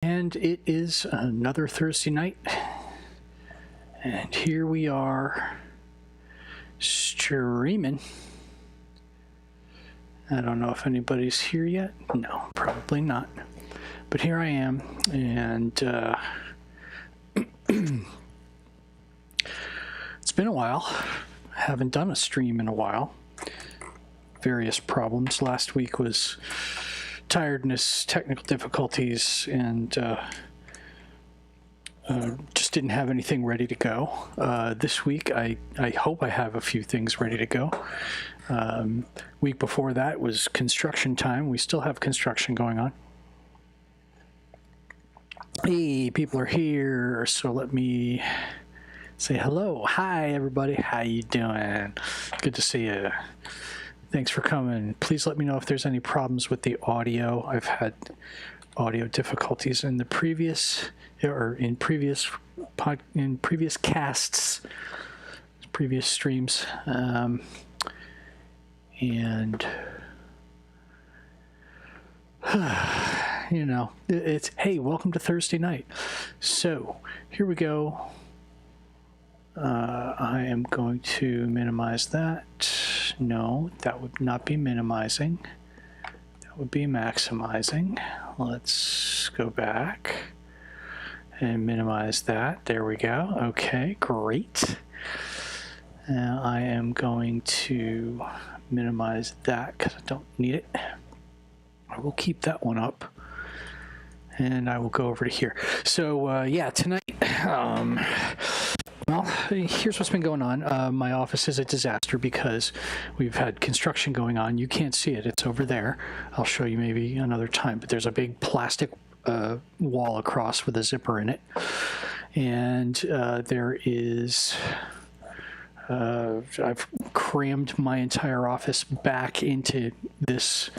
And it is another Thursday night, and here we are streaming. I don't know if anybody's here yet. No, probably not. But here I am, and it's been a while. I haven't done a stream in a while. Various problems. Last week was tiredness, technical difficulties, and just didn't have anything ready to go. This week, I hope I have a few things ready to go. Week before that was construction time. We still have construction going on. Hey, people are here, so let me say hello. Hi, everybody. How you doing? Good to see you. Thanks for coming. Please let me know if there's any problems with the audio. I've had audio difficulties in the previous casts, previous streams, and you know, it's hey, welcome to Thursday night. So here we go. I am going to minimize that. No, that would not be minimizing. That would be maximizing. Let's go back and minimize that. There we go. Okay, great. Now I am going to minimize that because I don't need it. I will keep that one up. And I will go over to here. So, yeah, tonight... Well, here's what's been going on. My office is a disaster because we've had construction going on. You can't see it. It's over there. I'll show you maybe another time. But there's a big plastic wall across with a zipper in it. And there is... I've crammed my entire office back into this...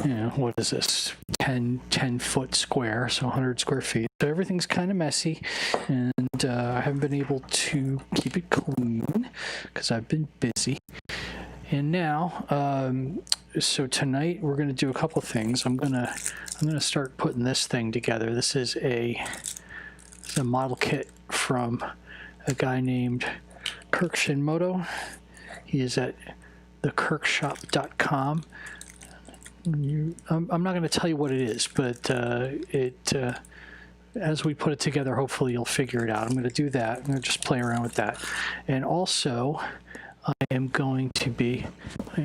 You know, what is this? 10-foot square, so 100 square feet. So everything's kind of messy, and I haven't been able to keep it clean because I've been busy. And now, so tonight we're going to do a couple of things. I'm gonna start putting this thing together. This is a model kit from a guy named Kirk Shinmoto. He is at thekirkshop.com. I'm not going to tell you what it is, but as we put it together, hopefully you'll figure it out. I'm going to do that. I'm going to just play around with that. And also, I am going to be...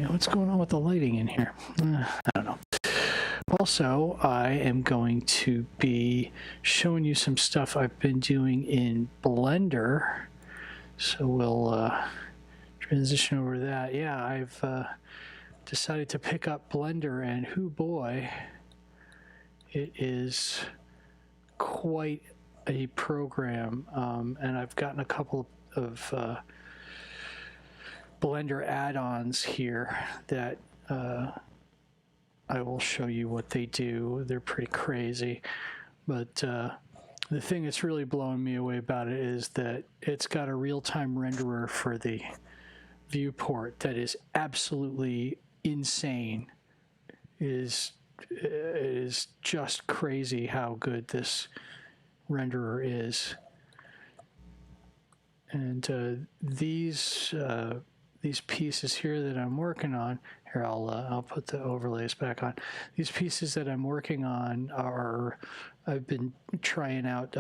What's going on with the lighting in here? I don't know. Also, I am going to be showing you some stuff I've been doing in Blender. So we'll transition over to that. Yeah, I've... decided to pick up Blender, and hoo boy, it is quite a program. And I've gotten a couple of Blender add-ons here that I will show you what they do. They're pretty crazy, but the thing that's really blowing me away about it is that it's got a real-time renderer for the viewport that is absolutely insane. It is just crazy how good this renderer is. And these pieces here that I'm working on, here I'll put the overlays back on. These pieces that I'm working on I've been trying out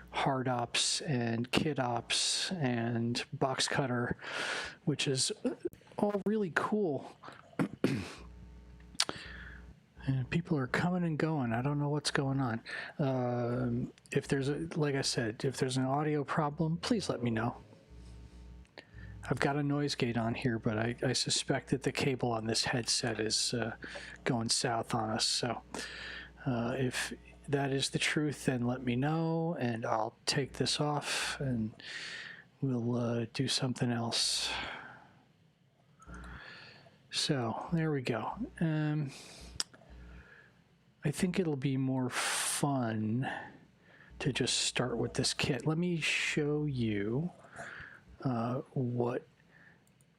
hard ops and kit ops and box cutter, which is all really cool. And people are coming and going. I don't know what's going on. If there's like I said, if there's an audio problem, please let me know. I've got a noise gate on here, but I suspect that the cable on this headset is going south on us. So if that is the truth, then let me know, and I'll take this off, and we'll do something else. So there we go. I think it'll be more fun to just start with this kit. Let me show you let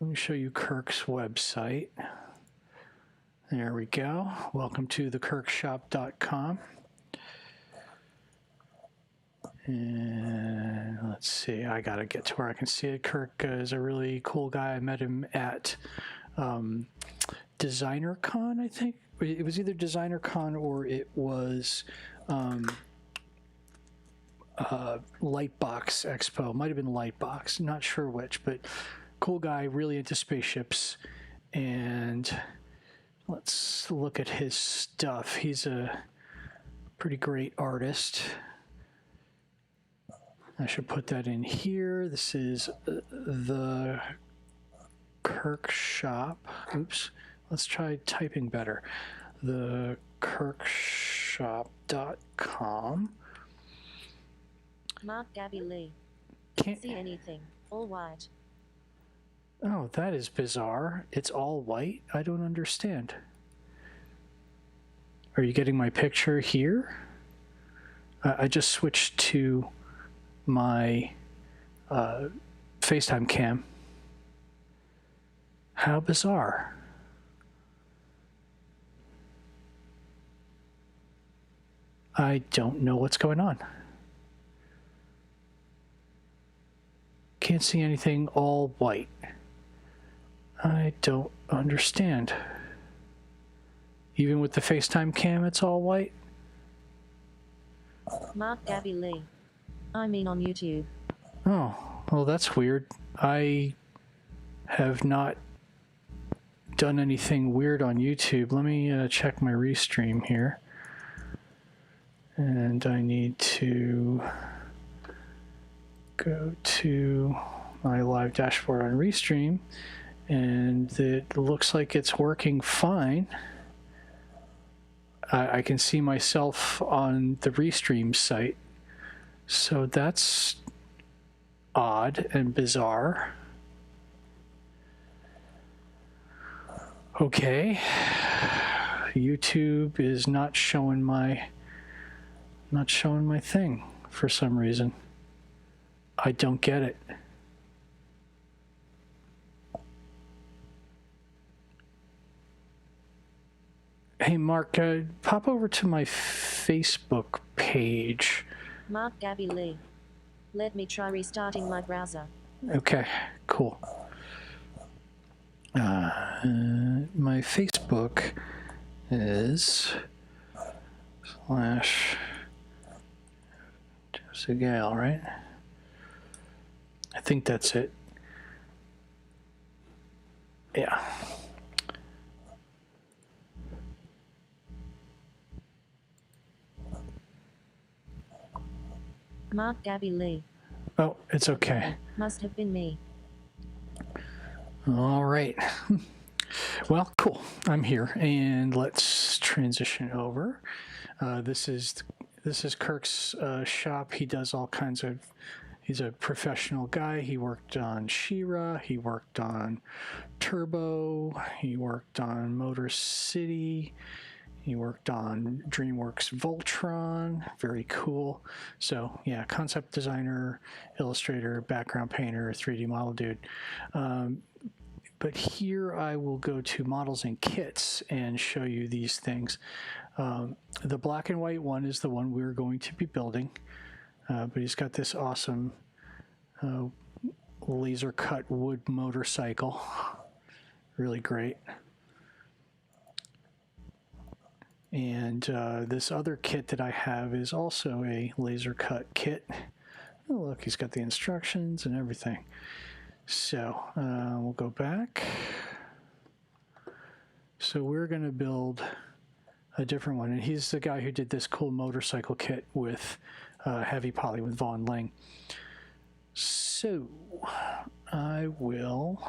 me show you Kirk's website. There we go. Welcome to thekirkshop.com. And let's see, I gotta get to where I can see it. Kirk is a really cool guy. I met him at Designer Con, I think. It was either Designer Con or it was Lightbox Expo. Might have been Lightbox, not sure which, but cool guy, really into spaceships. And let's look at his stuff. He's a pretty great artist. I should put that in here. This is the Kirk Shop. Oops. Let's try typing better. The kirkshop.com. Mark Gabby Lee. Can't see anything. All white. Oh, that is bizarre. It's all white? I don't understand. Are you getting my picture here? I just switched to my FaceTime cam. How bizarre. I don't know what's going on. Can't see anything, all white. I don't understand. Even with the FaceTime cam, it's all white? Mark Gabby Lee. I mean on YouTube. Oh, well, that's weird. I have not done anything weird on YouTube. Let me check my restream here. And I need to go to my live dashboard on Restream, and it looks like it's working fine. I can see myself on the Restream site, so that's odd and bizarre. Okay, YouTube is not showing my thing for some reason. I don't get it. Hey, Mark, pop over to my Facebook page. Mark Gabby Lee. Let me try restarting my browser. Okay, cool. My Facebook is /Zugale, right? I think that's it. Yeah. Mark Gabby Lee. Oh, it's okay. Must have been me. All right. Well, cool. I'm here, and let's transition over. This is Kirk's shop. He does all kinds of. He's a professional guy. He worked on She-Ra. He worked on Turbo. He worked on Motor City. He worked on DreamWorks Voltron. Very cool. So yeah, concept designer, illustrator, background painter, 3D model dude. But here I will go to models and kits and show you these things. The black and white one is the one we're going to be building. But he's got this awesome laser cut wood motorcycle. Really great. And this other kit that I have is also a laser cut kit. Oh, look, he's got the instructions and everything. So we'll go back. So we're going to build a different one. And he's the guy who did this cool motorcycle kit with heavy poly with Vaughn Ling. So I will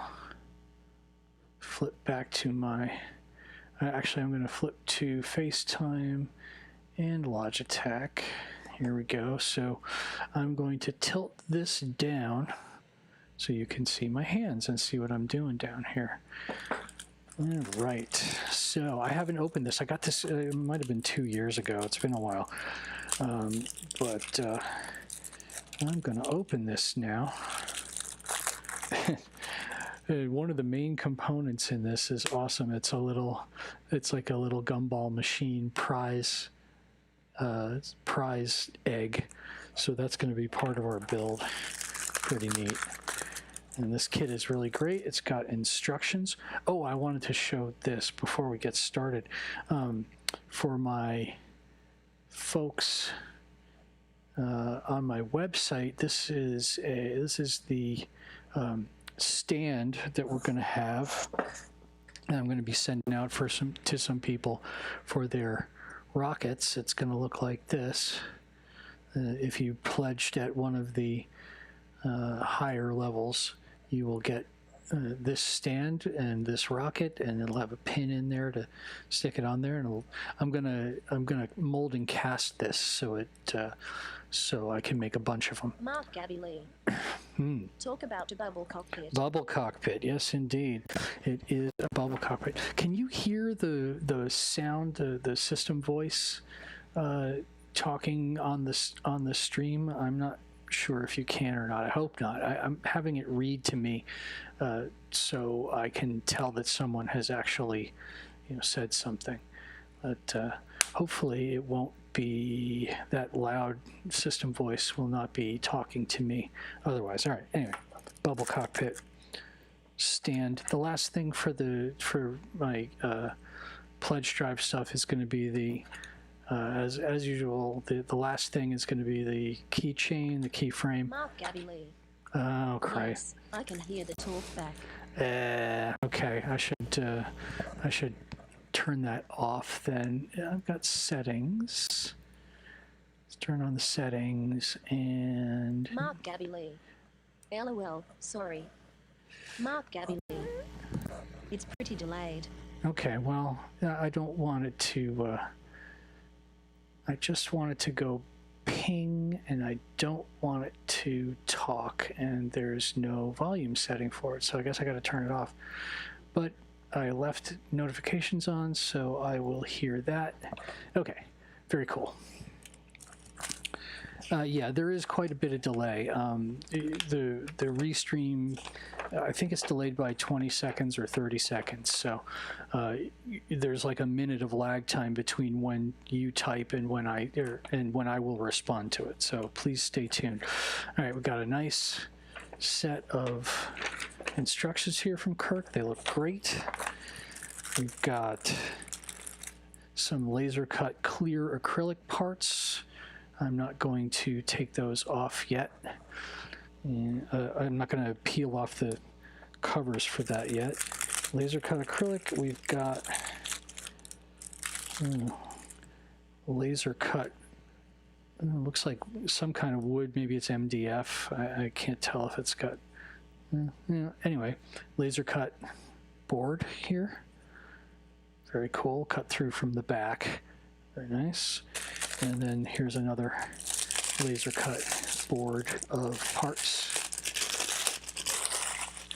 flip back to my... Actually, I'm going to flip to FaceTime and Logitech. Here we go. So I'm going to tilt this down so you can see my hands and see what I'm doing down here. All right. So I haven't opened this. I got this, it might have been 2 years ago. It's been a while. But I'm going to open this now. One of the main components in this is awesome. It's like a little gumball machine prize prize egg. So that's going to be part of our build. Pretty neat. And this kit is really great. It's got instructions. Oh, I wanted to show this before we get started. For my folks on my website, this is the stand that we're going to have, and I'm going to be sending out to some people for their rockets. It's going to look like this. If you pledged at one of the higher levels, you will get this stand and this rocket, and it'll have a pin in there to stick it on there. And I'm gonna mold and cast this so I can make a bunch of them. Mark Gabby Lee. Talk about a bubble cockpit. Bubble cockpit, yes, indeed, it is a bubble cockpit. Can you hear the sound, the system voice talking on the stream? I'm not sure if you can or not. I hope not. I'm having it read to me so I can tell that someone has actually said something. But hopefully it won't be that loud. System voice will not be talking to me otherwise. All right, anyway, bubble cockpit stand. The last thing for my pledge drive stuff is going to be the as usual, the last thing is going to be the keychain, the keyframe. Mark Gabby Lee. Oh, Christ. Yes, I can hear the talk back. Okay, I should turn that off then. I've got settings. Let's turn on the settings and... Mark Gabby Lee. LOL, sorry. Mark Gabby Lee. It's pretty delayed. Okay, well, I don't want it to... I just want it to go ping, and I don't want it to talk, and there's no volume setting for it, so I guess I got to turn it off. But I left notifications on, so I will hear that. Okay, very cool. Yeah, there is quite a bit of delay. The restream, I think it's delayed by 20 seconds or 30 seconds. So there's like a minute of lag time between when you type and when I will respond to it. So please stay tuned. All right, we've got a nice set of instructions here from Kirk. They look great. We've got some laser cut clear acrylic parts. I'm not going to take those off yet. And, I'm not going to peel off the covers for that yet. Laser cut acrylic, we've got laser cut. Looks like some kind of wood, maybe it's MDF. I can't tell if it's got... Anyway, laser cut board here. Very cool, cut through from the back. Very nice. And then here's another laser cut board of parts.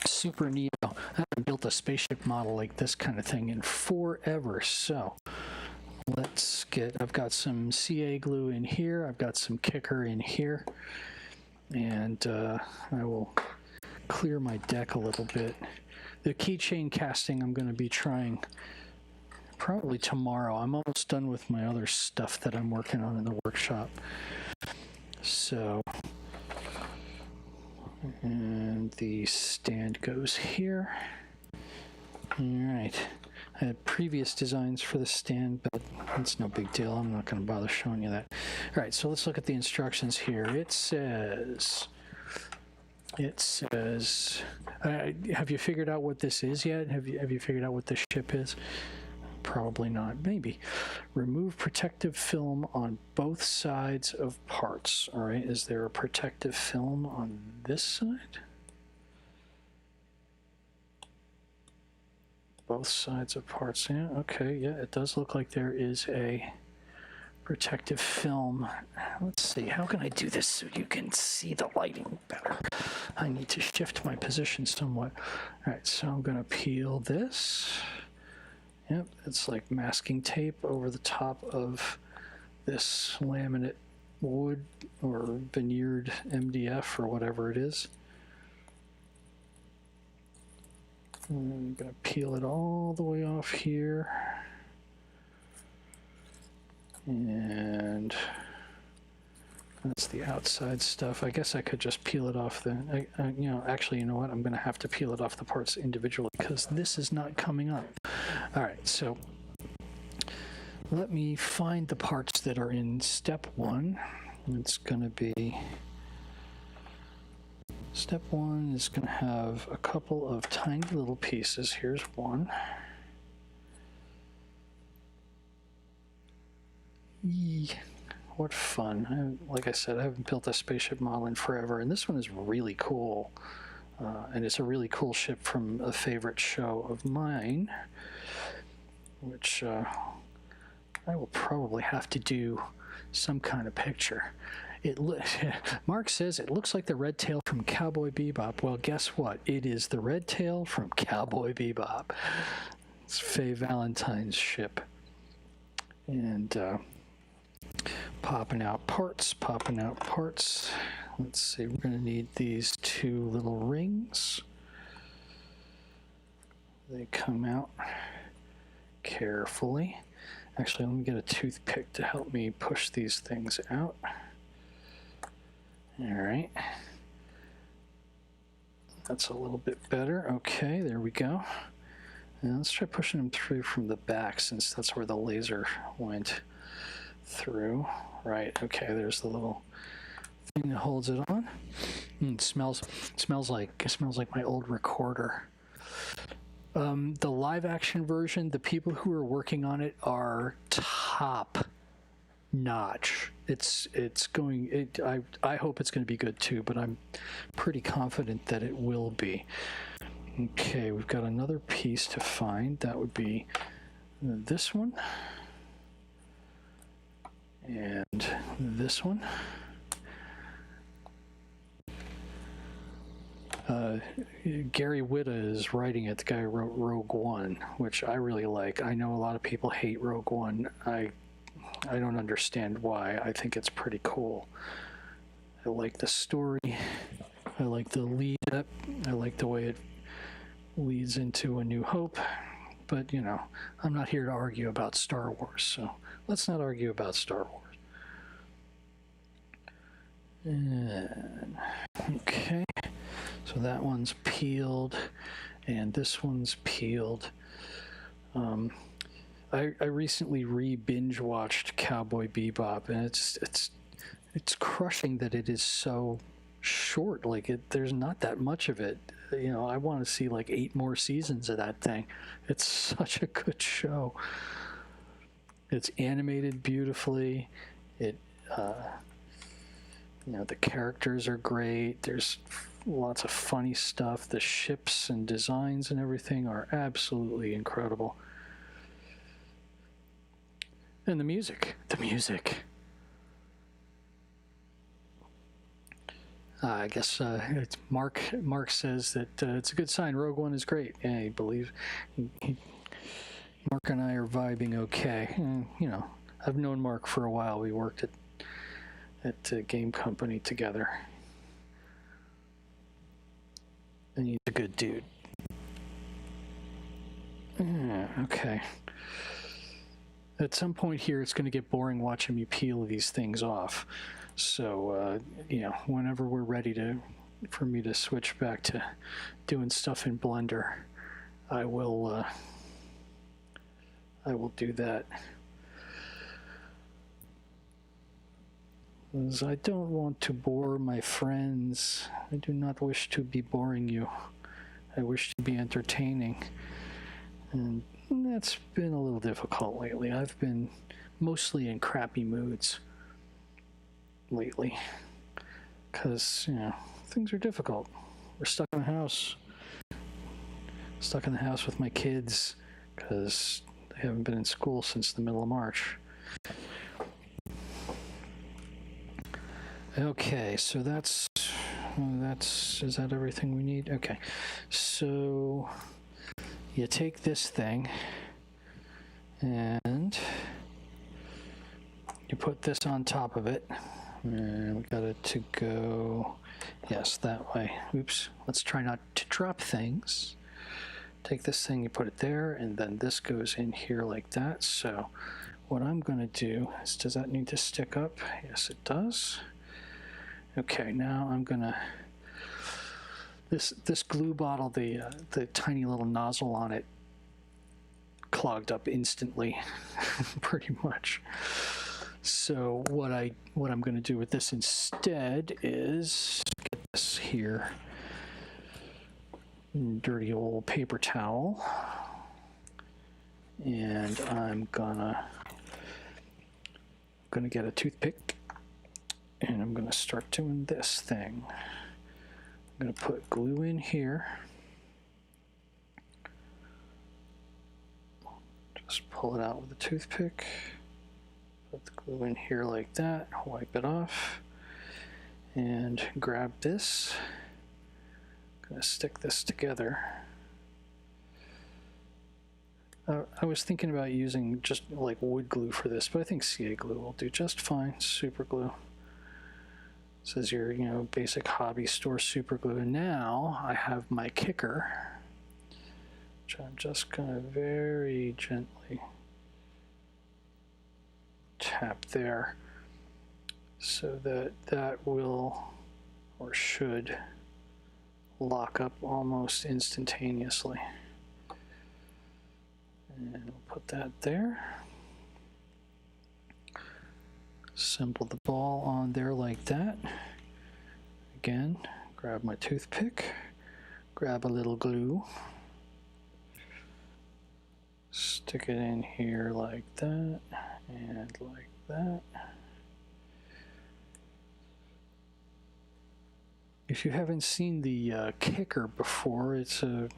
Super neat. I haven't built a spaceship model like this kind of thing in forever. So let's I've got some CA glue in here. I've got some kicker in here. And I will clear my deck a little bit. The keychain casting I'm going to be trying probably tomorrow. I'm almost done with my other stuff that I'm working on in the workshop. So, and the stand goes here. All right. I had previous designs for the stand, but it's no big deal. I'm not going to bother showing you that. All right, so let's look at the instructions here. It says, have you figured out what this is yet? Have you figured out what this ship is? Probably not. Maybe. Remove protective film on both sides of parts. All right. Is there a protective film on this side? Both sides of parts. Yeah. Okay. Yeah. It does look like there is a protective film. Let's see. How can I do this so you can see the lighting better? I need to shift my position somewhat. All right. So I'm going to peel this. Yep, it's like masking tape over the top of this laminate wood or veneered MDF or whatever it is. And I'm going to peel it all the way off here. And that's the outside stuff. I guess I could just peel it off actually, you know what? I'm going to have to peel it off the parts individually because this is not coming up. All right, so let me find the parts that are in step 1. It's going to be, step 1 is going to have a couple of tiny little pieces. Here's one. Yee, what fun. Like I said, I haven't built a spaceship model in forever, and this one is really cool. And it's a really cool ship from a favorite show of mine, which I will probably have to do some kind of picture. Mark says it looks like the red tail from Cowboy Bebop. Well, guess what? It is the red tail from Cowboy Bebop. It's Faye Valentine's ship. And popping out parts. Let's see, we're going to need these 2 little rings. They come out carefully. Actually, let me get a toothpick to help me push these things out. All right. That's a little bit better. Okay, there we go. Now let's try pushing them through from the back since that's where the laser went through. Right, okay, there's the little thing that holds it on. It smells like my old recorder. The live action version, the people who are working on it are top notch. I hope it's going to be good too, but I'm pretty confident that it will be. Okay, we've got another piece to find. That would be this one and this one. Gary Whitta is writing it, the guy who wrote Rogue One, which I really like. I know a lot of people hate Rogue One. I don't understand why. I think it's pretty cool. I like the story. I like the lead up. I like the way it leads into A New Hope. But, you know, I'm not here to argue about Star Wars, so let's not argue about Star Wars. And, okay. So that one's peeled, and this one's peeled. I recently binge watched Cowboy Bebop, and it's crushing that it is so short. Like there's not that much of it. You know, I want to see like 8 more seasons of that thing. It's such a good show. It's animated beautifully. You know, the characters are great. There's lots of funny stuff. The ships and designs and everything are absolutely incredible. And the music. I guess it's Mark says that it's a good sign. Rogue One is great. Yeah, I believe Mark and I are vibing okay. And, you know, I've known Mark for a while. We worked at a game company together. And he's a good dude. Yeah, okay. At some point here, it's going to get boring watching me peel these things off. So, you know, whenever we're ready for me to switch back to doing stuff in Blender, I will do that. As I don't want to bore my friends. I do not wish to be boring you. I wish to be entertaining. And that's been a little difficult lately. I've been mostly in crappy moods lately. Because, you know, things are difficult. We're stuck in the house. Stuck in the house with my kids because they haven't been in school since the middle of March. Okay, so is that everything we need? Okay, so you take this thing and you put this on top of it, and we got it to go, yes, that way. Oops, let's try not to drop things. Take this thing, you put it there, and then this goes in here like that. So what I'm going to do is, does that need to stick up? Yes, it does. Okay, now I'm going to, this glue bottle, the tiny little nozzle on it clogged up instantly, pretty much. So what I'm going to do with this instead is get this here dirty old paper towel, and I'm gonna get a toothpick, and I'm gonna start doing this thing. I'm gonna put glue in here. Just pull it out with a toothpick. Put the glue in here like that, wipe it off, and grab this. I'm gonna stick this together. I was thinking about using just like wood glue for this, but I think CA glue will do just fine. Super glue. This is your, basic hobby store super glue. And now I have my kicker, which I'm just gonna very gently tap there, so that will, or should, lock up almost instantaneously. And we'll put that there. Assemble the ball on there like that. Again, grab my toothpick, grab a little glue, stick it in here like that, and like that. If you haven't seen the kicker before, it's a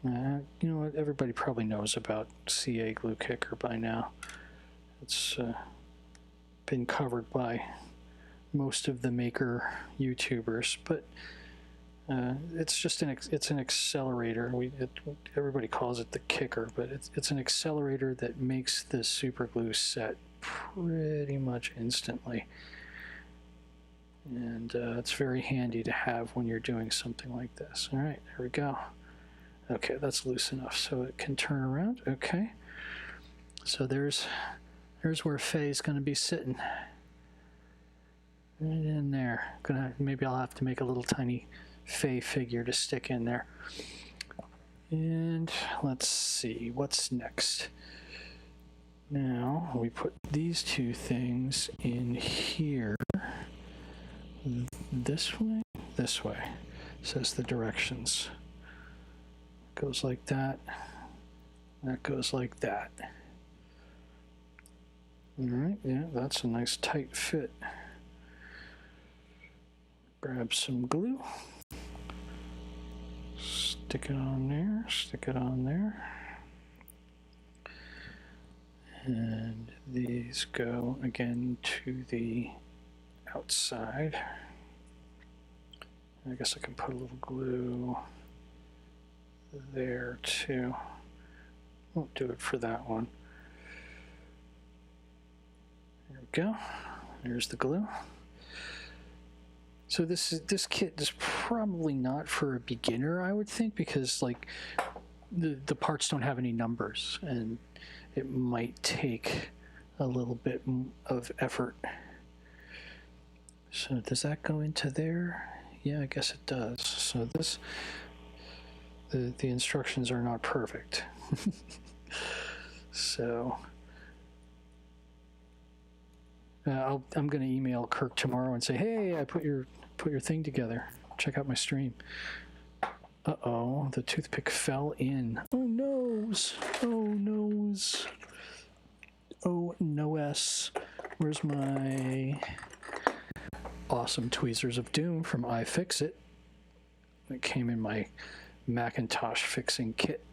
everybody probably knows about CA glue kicker by now. It's been covered by most of the maker YouTubers, but it's just it's an accelerator. Everybody calls it the kicker, but it's an accelerator that makes the super glue set pretty much instantly, and it's very handy to have when you're doing something like this. All right, there we go. Okay, that's loose enough so it can turn around. Okay, so there's where Faye's going to be sitting, right in there. Maybe I'll have to make a little tiny Faye figure to stick in there. And let's see what's next. Now we put these two things in here. This way, says the directions. Goes like that. That goes like that. All right, yeah, that's a nice tight fit. Grab some glue. Stick it on there, stick it on there. And these go again to the outside. I guess I can put a little glue there too. Won't do it for that one. There we go. There's the glue. So this kit is probably not for a beginner, I would think, because like the parts don't have any numbers, and it might take a little bit of effort. So does that go into there? Yeah, I guess it does. So the instructions are not perfect. So I'm going to email Kirk tomorrow and say, hey, I put your thing together. Check out my stream. Uh-oh, the toothpick fell in. Oh, noes. Oh, noes. Oh, no-s. Where's my awesome tweezers of doom from iFixit? It came in my Macintosh fixing kit.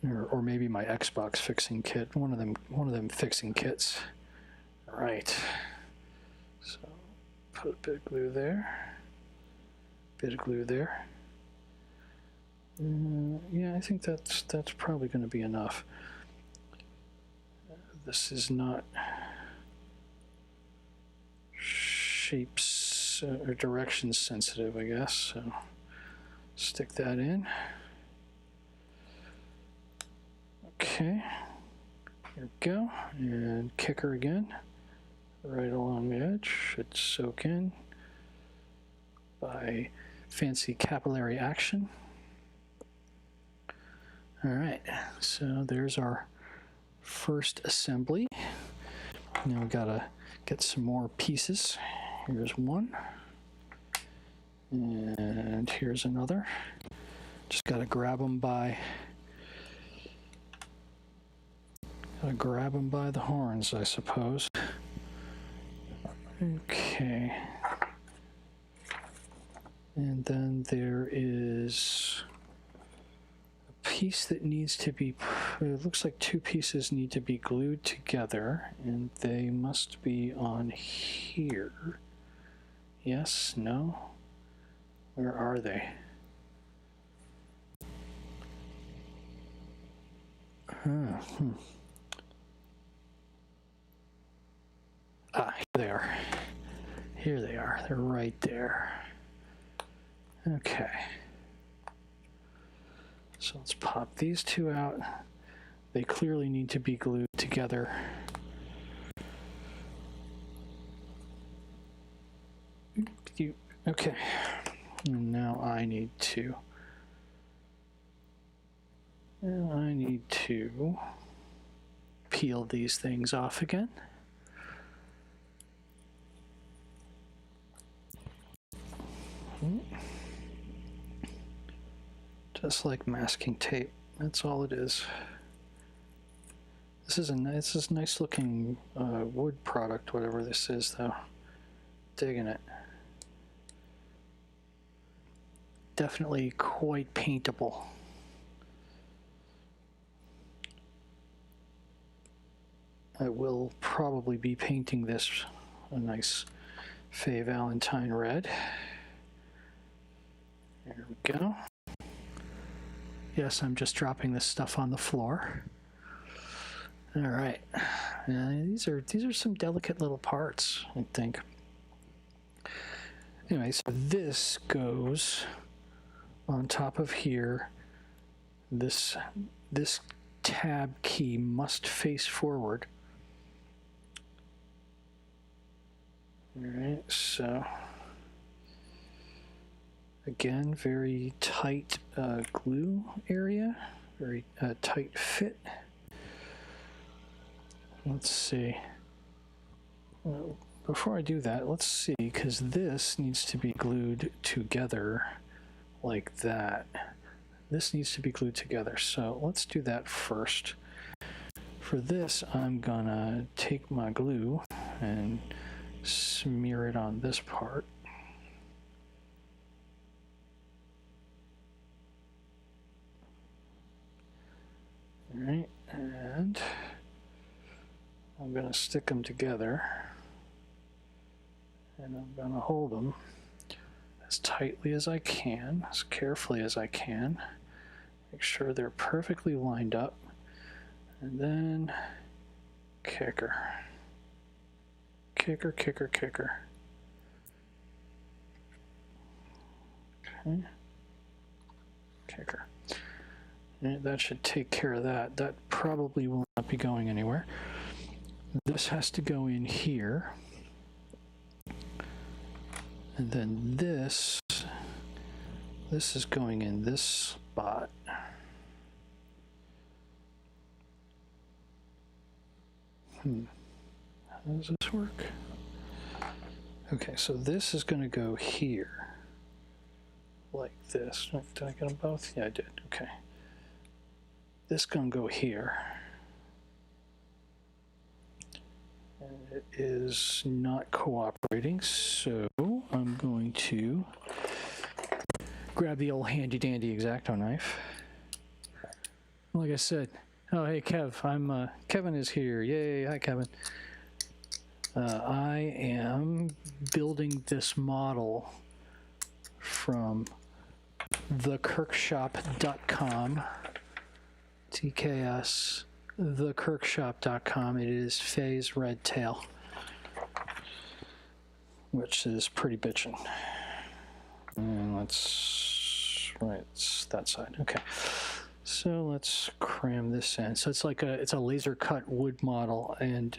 Or maybe my Xbox fixing kit. One of them fixing kits. All right. So put a bit of glue there. Bit of glue there. Yeah, I think that's probably going to be enough. This is not shapes or directions sensitive, I guess. So stick that in. Okay, here we go, and kicker again, right along the edge, should soak in by fancy capillary action. All right, so there's our first assembly. Now we gotta get some more pieces. Here's one, and here's another. Just gotta grab them by the horns, I suppose. Okay. And then there is a piece that needs to be, it looks like two pieces need to be glued together, and they must be on here. Yes? No? Where are they? Ah, here they are. Here they are. They're right there. Okay. So let's pop these two out. They clearly need to be glued together. Okay. And now I need to peel these things off again. Just like masking tape. That's all it is. This is a nice looking wood product, whatever this is, though. Digging it. Definitely quite paintable. I will probably be painting this a nice Fay Valentine red. There we go. Yes, I'm just dropping this stuff on the floor. All right. These are some delicate little parts, I think. Anyway, so this goes on top of here. This tab key must face forward. All right, so again, very tight glue area, very tight fit. Let's see. Well, before I do that, let's see, because this needs to be glued together like that. This needs to be glued together, so let's do that first. For this, I'm gonna take my glue and smear it on this part. All right, and I'm going to stick them together, and I'm going to hold them as tightly as I can, as carefully as I can. Make sure they're perfectly lined up, and then kicker. Kicker, kicker, kicker. Okay. Kicker. And that should take care of that. That probably will not be going anywhere. This has to go in here. And then this is going in this spot. How does this work? Okay, so this is going to go here. Like this. Did I get them both? Yeah, I did. Okay. This is going to go here. And it is not cooperating, so I'm going to grab the old handy dandy X-Acto knife. Like I said, oh hey Kev, Kevin is here. Yay, hi Kevin. I am building this model from thekirkshop.com. TKS, thekirkshop.com. It is Fay's Red Tail, which is pretty bitchin'. And let's, right, it's that side. Okay. So let's cram this in. So it's like it's a laser cut wood model, and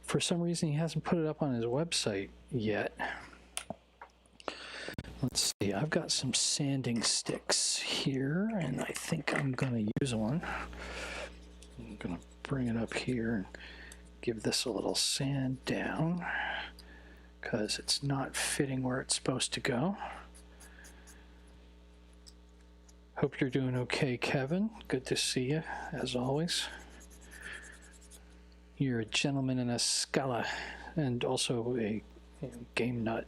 for some reason he hasn't put it up on his website yet. Let's see, I've got some sanding sticks here, and I think I'm going to use one. I'm going to bring it up here and give this a little sand down because it's not fitting where it's supposed to go. Hope you're doing okay, Kevin. Good to see you, as always. You're a gentleman and a scholar, and also a game nut.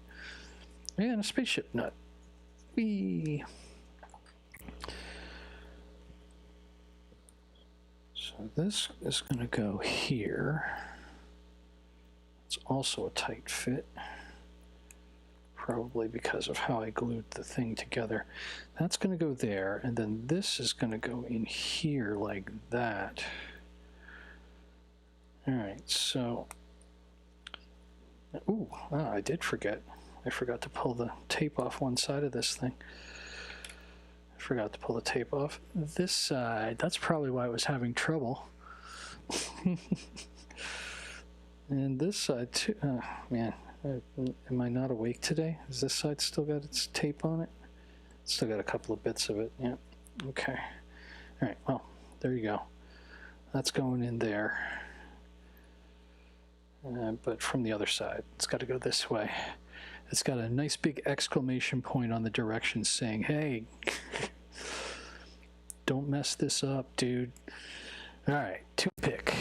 And a spaceship nut. Whee! So this is going to go here. It's also a tight fit. Probably because of how I glued the thing together. That's going to go there, and then this is going to go in here like that. Alright, so... Ooh, I did forget. I forgot to pull the tape off one side of this thing. I forgot to pull the tape off this side. That's probably why I was having trouble. And this side too. Oh, man. Am I not awake today? Has this side still got its tape on it? Still got a couple of bits of it. Yeah. Okay. All right. Well, there you go. That's going in there. But from the other side, it's got to go this way. It's got a nice big exclamation point on the directions saying, hey, don't mess this up, dude. All right. Toothpick.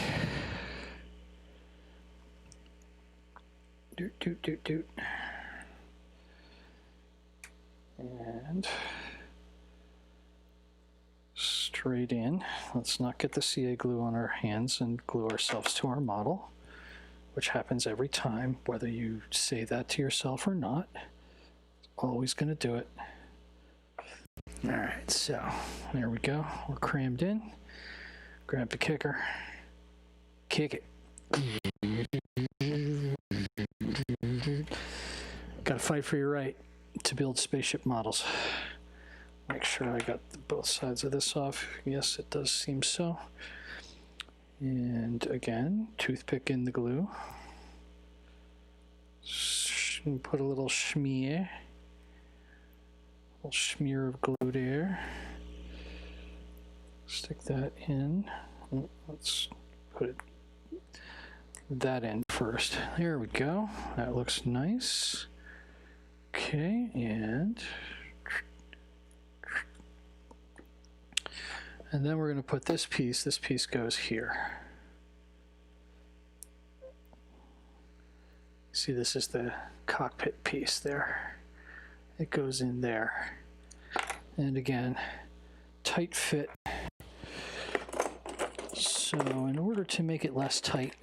Doot. And straight in. Let's not get the CA glue on our hands and glue ourselves to our model, which happens every time, whether you say that to yourself or not. Always going to do it. All right, so there we go. We're crammed in. Grab the kicker. Kick it. Gotta fight for your right to build spaceship models. Make sure I got both sides of this off. Yes, it does seem so. And again, toothpick in the glue. Put a little smear. A little smear of glue there. Stick that in. Let's put that in first. There we go. That looks nice. Okay, and then we're going to put this piece goes here. See, this is the cockpit piece there. It goes in there. And again, tight fit. So in order to make it less tight,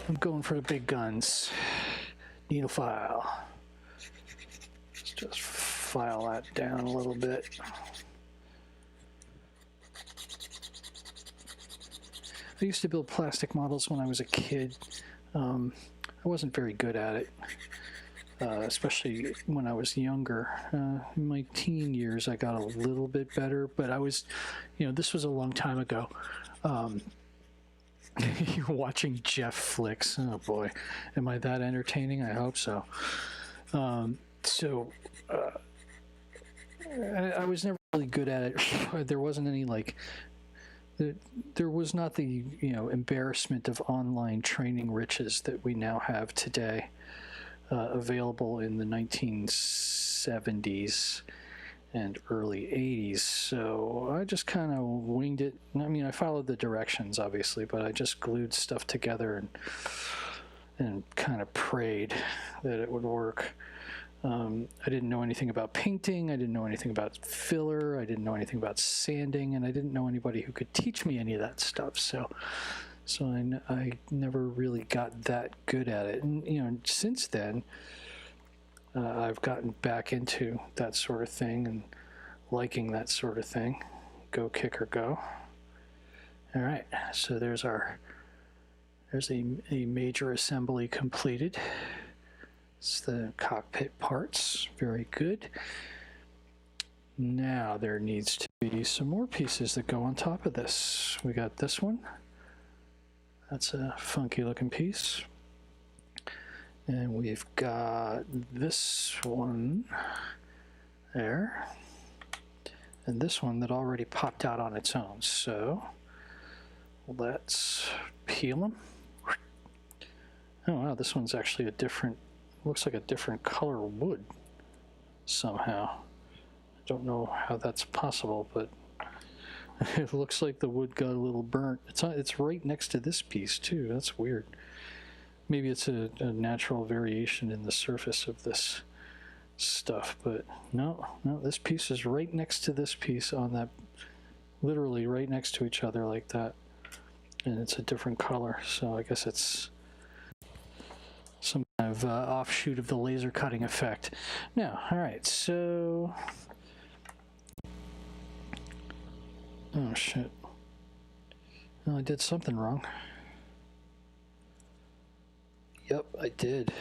I'm going for the big guns. Needle file. Let's just file that down a little bit. I used to build plastic models when I was a kid. I wasn't very good at it, especially when I was younger. In my teen years, I got a little bit better, but I was, this was a long time ago. You're watching Jeff flicks. Oh boy, am I that entertaining? I hope so. I was never really good at it. There wasn't any there was not the embarrassment of online training riches that we now have today, available in the 1970s and early 80s. So I just kind of winged it. I mean, I followed the directions obviously, but I just glued stuff together and kind of prayed that it would work. I didn't know anything about painting. I didn't know anything about filler. I didn't know anything about sanding, and I didn't know anybody who could teach me any of that stuff. So I never really got that good at it. And since then, I've gotten back into that sort of thing and liking that sort of thing. Go kicker, go. All right. So there's a major assembly completed. It's the cockpit parts. Very good. Now there needs to be some more pieces that go on top of this. We got this one. That's a funky looking piece. And we've got this one there. And this one that already popped out on its own. So let's peel them. Oh wow, this one's actually a different, looks like a different color wood somehow. I don't know how that's possible, but it looks like the wood got a little burnt. It's right next to this piece too. That's weird. Maybe it's a natural variation in the surface of this stuff, but no, this piece is right next to this piece on that, literally right next to each other like that. And it's a different color, so I guess it's some kind of offshoot of the laser cutting effect. Now, all right, so... Oh, shit. Oh, I did something wrong. Yep, I did.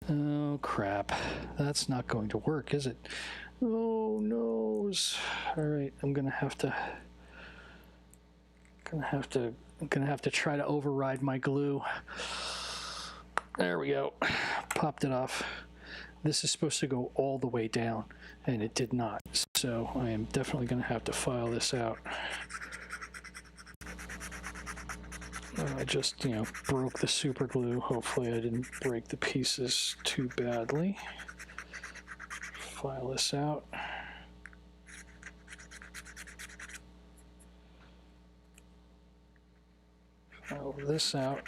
Oh, crap. That's not going to work, is it? Oh, noes. All right, I'm gonna have to try to override my glue. There we go. Popped it off. This is supposed to go all the way down, and it did not. So I am definitely going to have to file this out. I just, broke the super glue. Hopefully I didn't break the pieces too badly. File this out. File this out.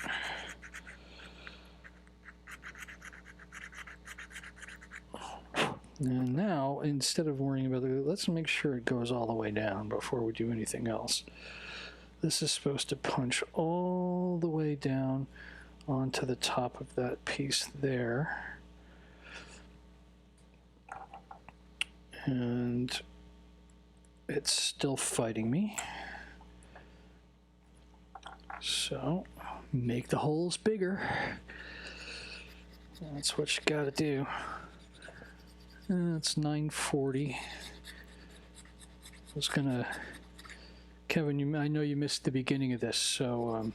And now, instead of worrying about it, let's make sure it goes all the way down before we do anything else. This is supposed to punch all the way down onto the top of that piece there. And it's still fighting me. So, make the holes bigger. That's what you gotta do. It's 9:40. I was gonna, Kevin, I know you missed the beginning of this, so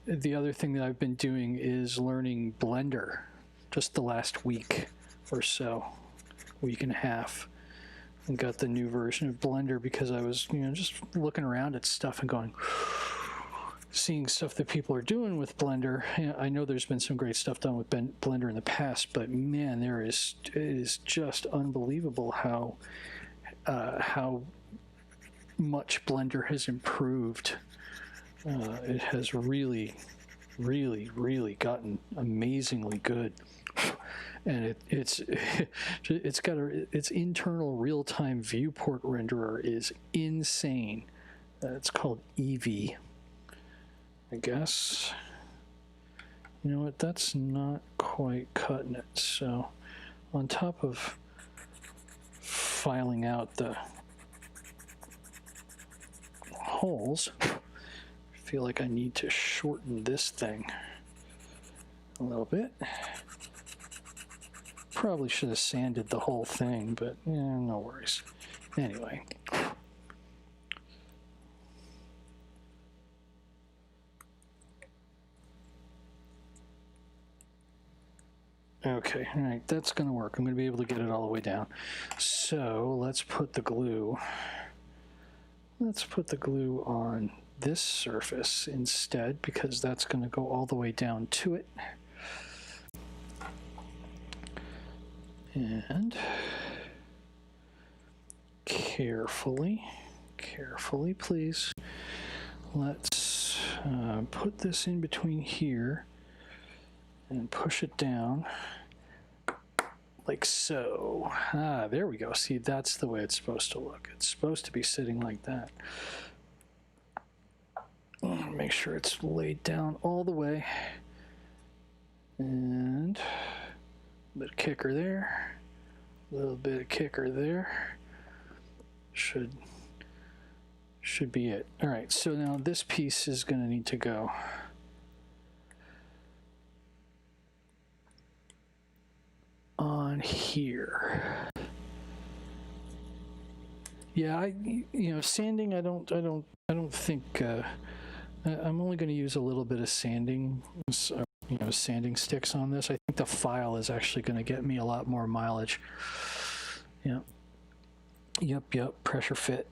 the other thing that I've been doing is learning Blender just the last week or so, week and a half, and got the new version of Blender because I was, just looking around at stuff and going, seeing stuff that people are doing with Blender. I know there's been some great stuff done with Blender in the past, but man, it is just unbelievable how much Blender has improved. It has really, really, really gotten amazingly good, and its internal real-time viewport renderer is insane. It's called Eevee, I guess. You know what, that's not quite cutting it. So on top of filing out the holes, I feel like I need to shorten this thing a little bit. Probably should have sanded the whole thing, but no worries. Anyway. Okay, all right, that's going to work. I'm going to be able to get it all the way down. So let's put the glue. Let's put the glue on this surface instead, because that's going to go all the way down to it. And carefully, please, let's put this in between here and push it down like so. Ah, there we go. See, that's the way it's supposed to look. It's supposed to be sitting like that. Make sure it's laid down all the way. And a bit of kicker there. A little bit of kicker there. Should be it. All right, so now this piece is going to need to go on here. Yeah, sanding. I don't think. I'm only going to use a little bit of sanding, sanding sticks on this. I think the file is actually going to get me a lot more mileage. Yeah. Yep. Pressure fit.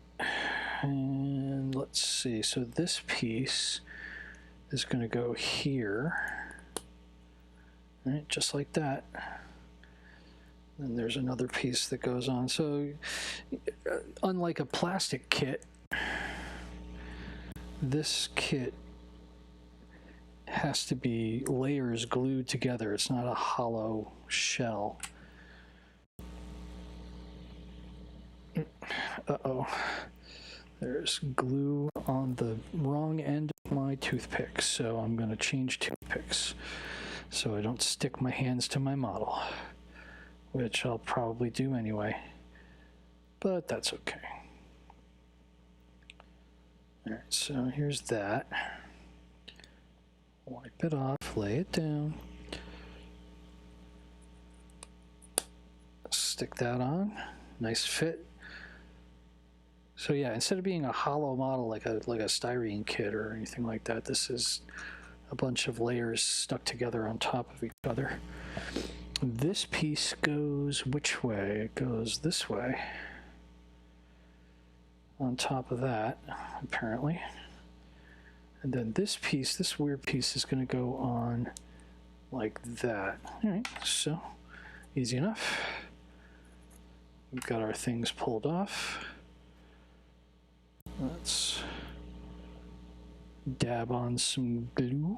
And let's see. So this piece is going to go here. Right, just like that. Then there's another piece that goes on. So unlike a plastic kit, this kit has to be layers glued together. It's not a hollow shell. Uh-oh. There's glue on the wrong end of my toothpick, so I'm going to change toothpicks so I don't stick my hands to my model, which I'll probably do anyway, but that's okay. All right, so here's that. Wipe it off, lay it down. Stick that on, nice fit. So yeah, instead of being a hollow model like a styrene kit or anything like that, this is a bunch of layers stuck together on top of each other. This piece goes which way? It goes this way. On top of that, apparently. And then this piece, this weird piece, is going to go on like that. All right, so easy enough. We've got our things pulled off. Let's dab on some glue.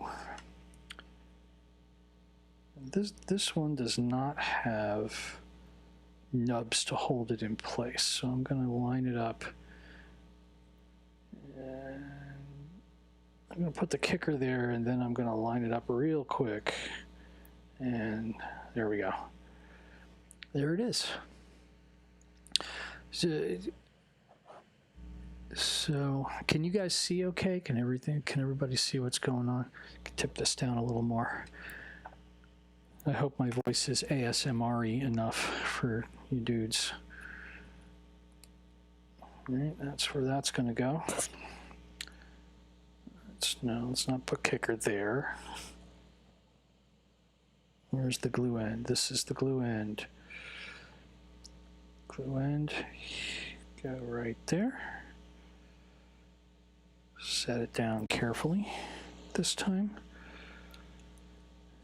This one does not have nubs to hold it in place, so I'm going to line it up. And I'm going to put the kicker there, and then I'm going to line it up real quick. And there we go. There it is. So can you guys see okay? Can everybody see what's going on? I can tip this down a little more. I hope my voice is ASMR-y enough for you dudes. All right, that's where that's going to go. Let's not put kicker there. Where's the glue end? This is the glue end. Glue end, go right there. Set it down carefully this time.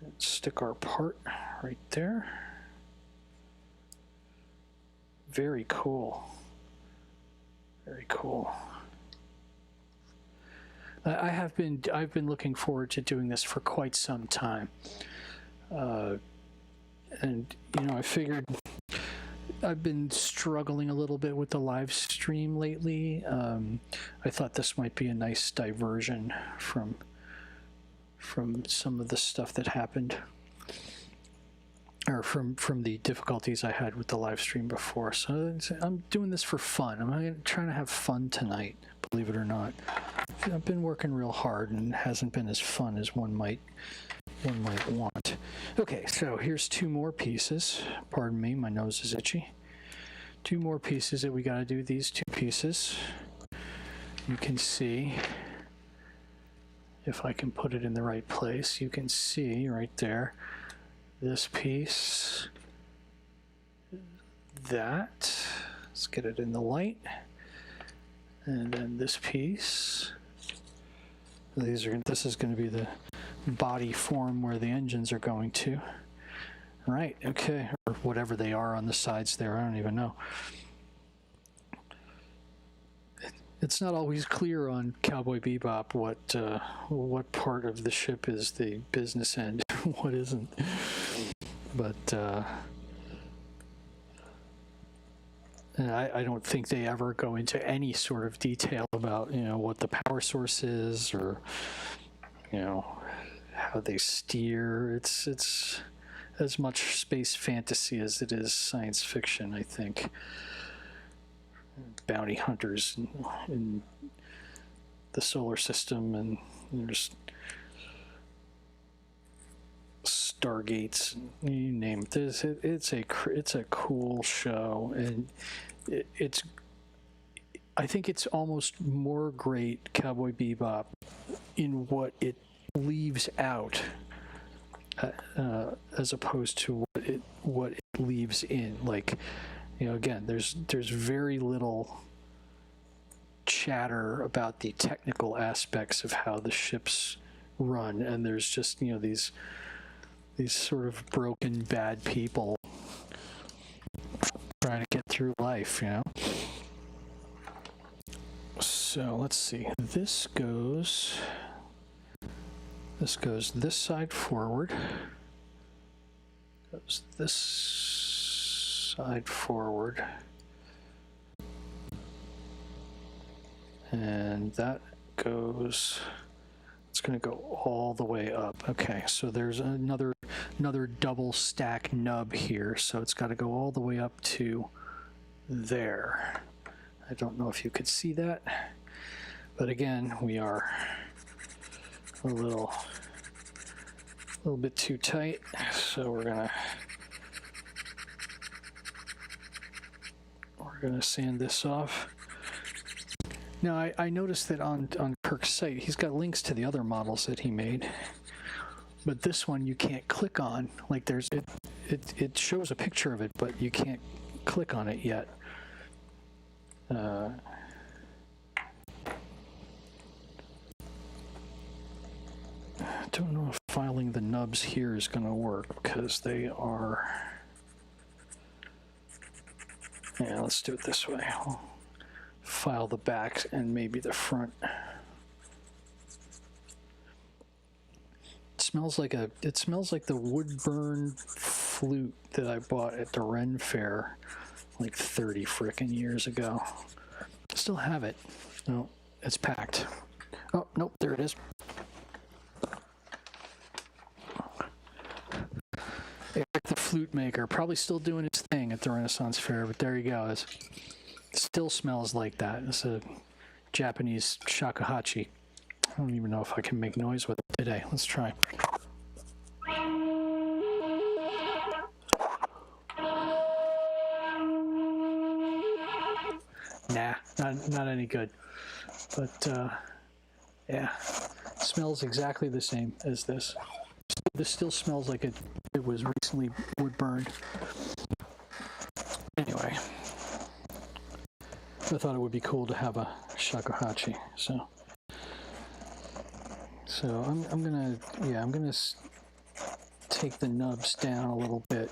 And stick our part right there. Very cool. Very cool. I've been looking forward to doing this for quite some time. And I figured I've been struggling a little bit with the live stream lately. I thought this might be a nice diversion from some of the stuff that happened, or from the difficulties I had with the live stream before. So I'm doing this for fun. I'm trying to have fun tonight, believe it or not. I've been working real hard, and it hasn't been as fun as one might want. Okay, so here's two more pieces. Pardon me, my nose is itchy. Two more pieces that we got to do. These two pieces, you can see, if I can put it in the right place, you can see right there, this piece, that, let's get it in the light, and then this piece. This is going to be the body form where the engines are going to. Right, okay, or whatever they are on the sides there, I don't even know. It's not always clear on Cowboy Bebop what part of the ship is the business end, what isn't. But I don't think they ever go into any sort of detail about what the power source is, or how they steer. It's as much space fantasy as it is science fiction, I think. Bounty hunters in the solar system, and there's stargates, you name it. It's a cool show, and it's I think it's almost more great Cowboy Bebop in what it leaves out as opposed to what it leaves in. Like, you know, again, there's very little chatter about the technical aspects of how the ships run, and there's just, you know, these sort of broken bad people trying to get through life, you know. So let's see, this goes this side forward, goes this side forward, and that goes, it's going to go all the way up. Okay, so there's another double stack nub here, so it's got to go all the way up to there. I don't know if you could see that, but again, we are a little bit too tight, so we're gonna sand this off. Now, I noticed that on Kirk's site, he's got links to the other models that he made, but this one you can't click on. Like, it shows a picture of it, but you can't click on it yet. I don't know if filing the nubs here is going to work, because they are... Yeah, let's do it this way. I'll file the back and maybe the front. It smells like the wood burn flute that I bought at the Ren Fair like 30 frickin' years ago. Still have it. No, it's packed. Oh, nope, there it is. Eric the flute maker, probably still doing his thing at the Renaissance Fair, but there you go. It still smells like that. It's a Japanese shakuhachi. I don't even know if I can make noise with it today. Let's try. Nah, not any good. But yeah, smells exactly the same as this. This still smells like it was recently wood burned. Anyway, I thought it would be cool to have a shakuhachi. So I'm gonna take the nubs down a little bit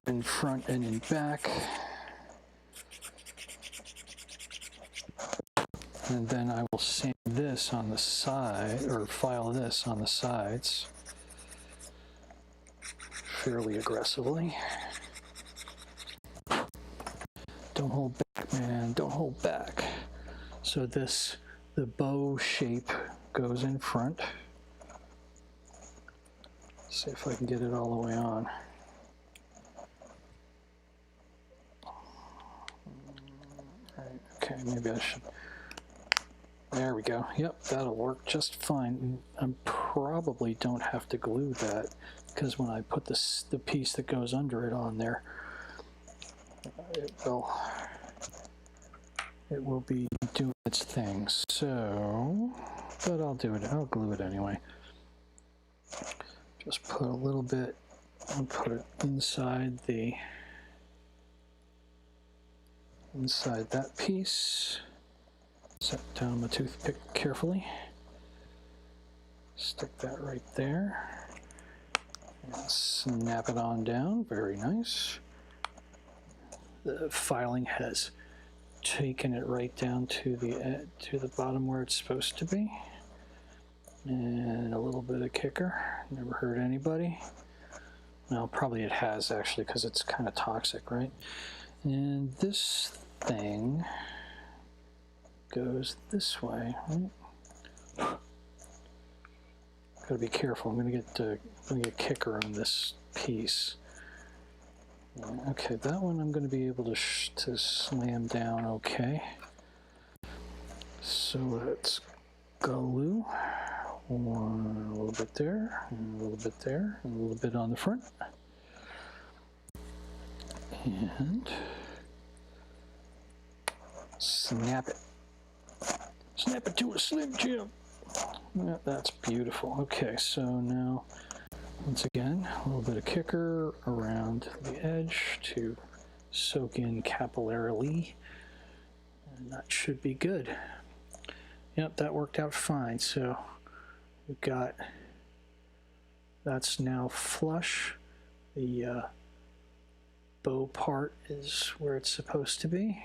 in front and in back. And then I will sand this on the side, or file this on the sides fairly aggressively. Don't hold back, man, don't hold back. So the bow shape goes in front. See if I can get it all the way on. Okay, maybe I should. There we go. Yep, that'll work just fine. I probably don't have to glue that, because when I put the piece that goes under it on there, it will be doing its thing. So, but I'll do it. I'll glue it anyway. Just put a little bit and put it inside that piece. Set down my toothpick carefully. Stick that right there. And snap it on down. Very nice. The filing has taken it right down to the bottom where it's supposed to be. And a little bit of kicker. Never hurt anybody. Well, probably it has actually, because it's kind of toxic, right? And this thing goes this way, right? Gotta be careful. I'm gonna get kicker on this piece. Okay, that one I'm gonna be able to slam down. Okay. So let's glue a little bit there, and a little bit there, and a little bit on the front, and Snap it. Snap it to a Slim Jim. Yeah, that's beautiful. Okay, so now, once again, a little bit of kicker around the edge to soak in capillarily. And that should be good. Yep, that worked out fine. So we've got, that's now flush. The bow part is where it's supposed to be.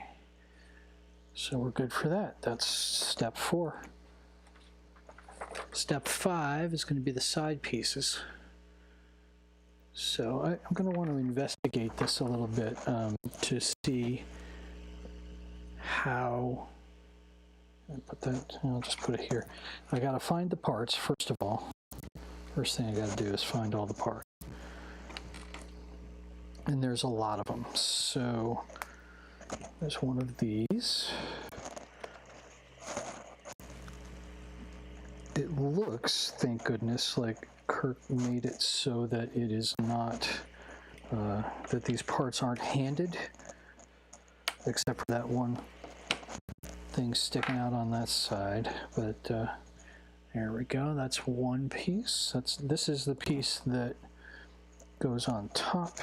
So we're good for that. That's step 4. Step 5 is going to be the side pieces. So I'm going to want to investigate this a little bit to see how. I'll just put it here. I got to find the parts first of all. First thing I got to do is find all the parts. And there's a lot of them. So there's one of these. It looks, thank goodness, like Kirk made it so that it is not, that these parts aren't handed, except for that one thing sticking out on that side. But there we go. That's one piece. This is the piece that goes on top.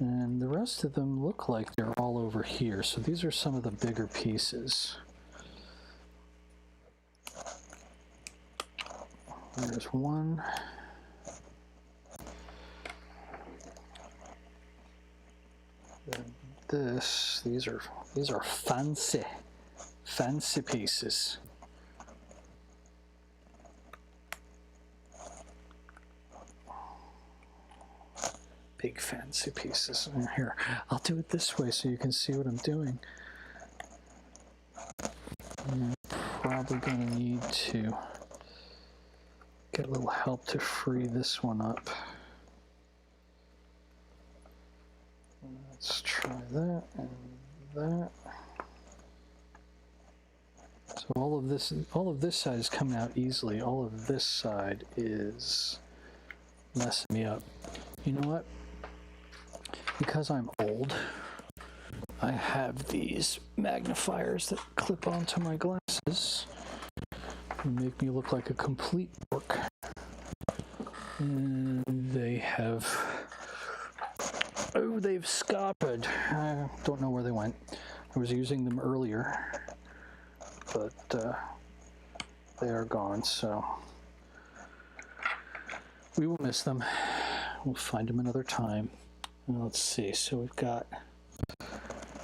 And the rest of them look like they're all over here. So these are some of the bigger pieces. There's one. Then these are fancy pieces. Big fancy pieces. Here, I'll do it this way so you can see what I'm doing. I'm probably going to need to get a little help to free this one up. Let's try that and that. So all of this side is coming out easily. All of this side is messing me up. You know what? Because I'm old, I have these magnifiers that clip onto my glasses and make me look like a complete dork. And they've scuppered. I don't know where they went. I was using them earlier, but they are gone, so we will miss them. We'll find them another time. Let's see, so we've got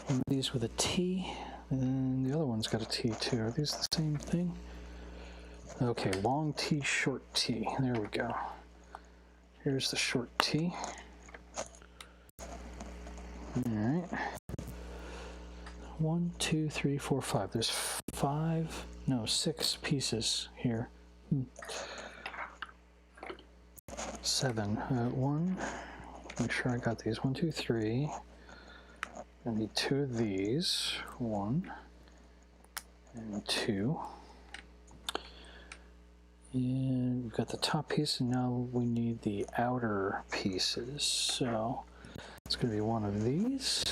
one of these with a T, and the other one's got a T too. Are these the same thing? Okay, long T, short T. There we go. Here's the short T. All right. 1, 2, 3, 4, 5. There's 6 pieces here. 7. 1. Make sure I got these. 1, 2, 3. I need 2 of these. 1 and 2. And we've got the top piece, and now we need the outer pieces. So it's going to be one of these.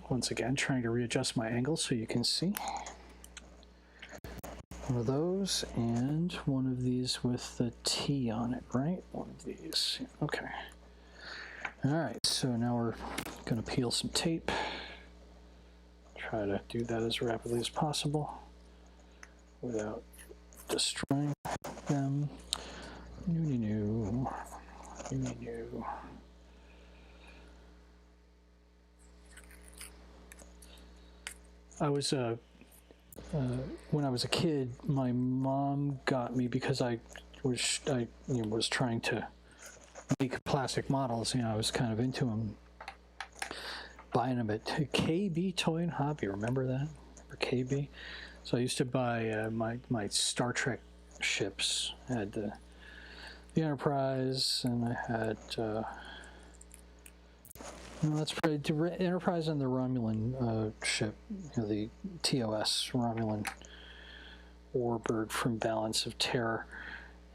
Once again, trying to readjust my angle so you can see. One of those, and one of these with the T on it, right? One of these. Okay. All right, so now we're going to peel some tape. Try to do that as rapidly as possible without destroying them. No. I was when I was a kid, my mom got me, because I was trying to make plastic models. I was kind of into them. Buying them at KB Toy and Hobby. Remember that? Remember KB? So I used to buy my Star Trek ships. I had the Enterprise, and I had that's pretty Enterprise and the Romulan ship, the TOS Romulan Warbird from Balance of Terror,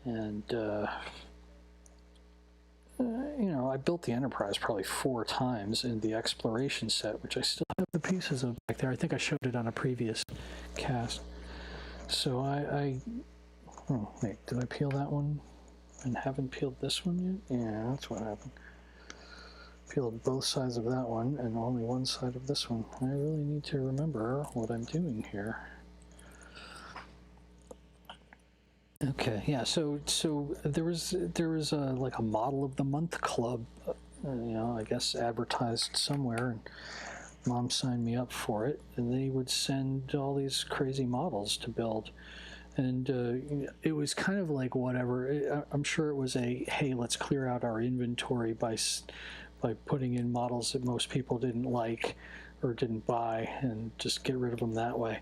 and you know, I built the Enterprise probably 4 times in the exploration set, which I still have the pieces of back there. I think I showed it on a previous cast. So oh, wait, did I peel that one and haven't peeled this one yet? Yeah, that's what happened. Peeled both sides of that one and only one side of this one. I really need to remember what I'm doing here. Okay, yeah. So there was like a model of the month club, you know, I guess advertised somewhere, and Mom signed me up for it, and they would send all these crazy models to build, and it was kind of like whatever. I'm sure it was a hey, let's clear out our inventory by putting in models that most people didn't like or didn't buy, and just get rid of them that way.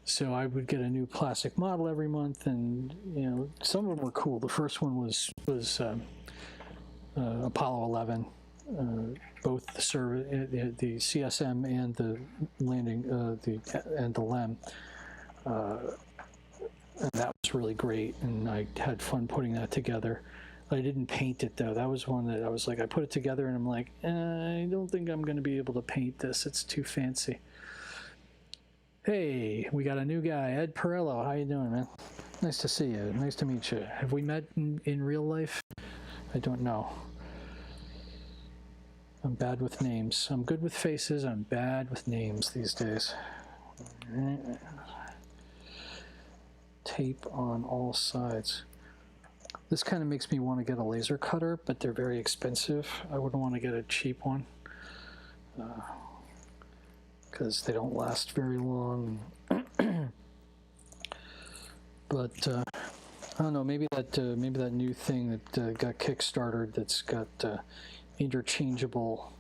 So I would get a new plastic model every month, and you know, some of them were cool. The first one was Apollo 11, both the CSM and the landing, and the LEM, and that was really great. And I had fun putting that together. I didn't paint it though. That was one that I was like, I put it together, and I'm like, I don't think I'm going to be able to paint this. It's too fancy. Hey, we got a new guy, Ed Perello. How you doing, man? Nice to see you. Nice to meet you. Have we met in real life? I don't know. I'm bad with names. I'm good with faces. I'm bad with names these days. Tape on all sides. This kind of makes me want to get a laser cutter, but they're very expensive. I wouldn't want to get a cheap one. Because they don't last very long. But I don't know. Maybe that new thing that got kickstarted that's got interchangeable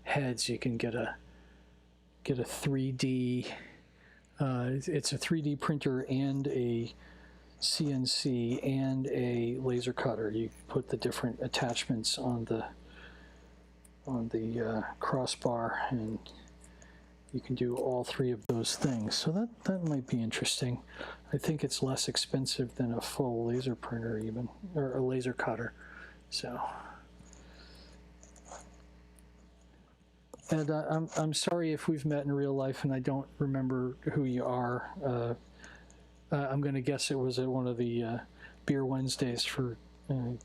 heads. You can get a 3D. It's a 3D printer and a CNC and a laser cutter. You put the different attachments on the crossbar, and you can do all 3 of those things. So that might be interesting. I think it's less expensive than a full laser printer even, or a laser cutter. So, and I'm sorry if we've met in real life and I don't remember who you are. I'm going to guess it was at one of the Beer Wednesdays for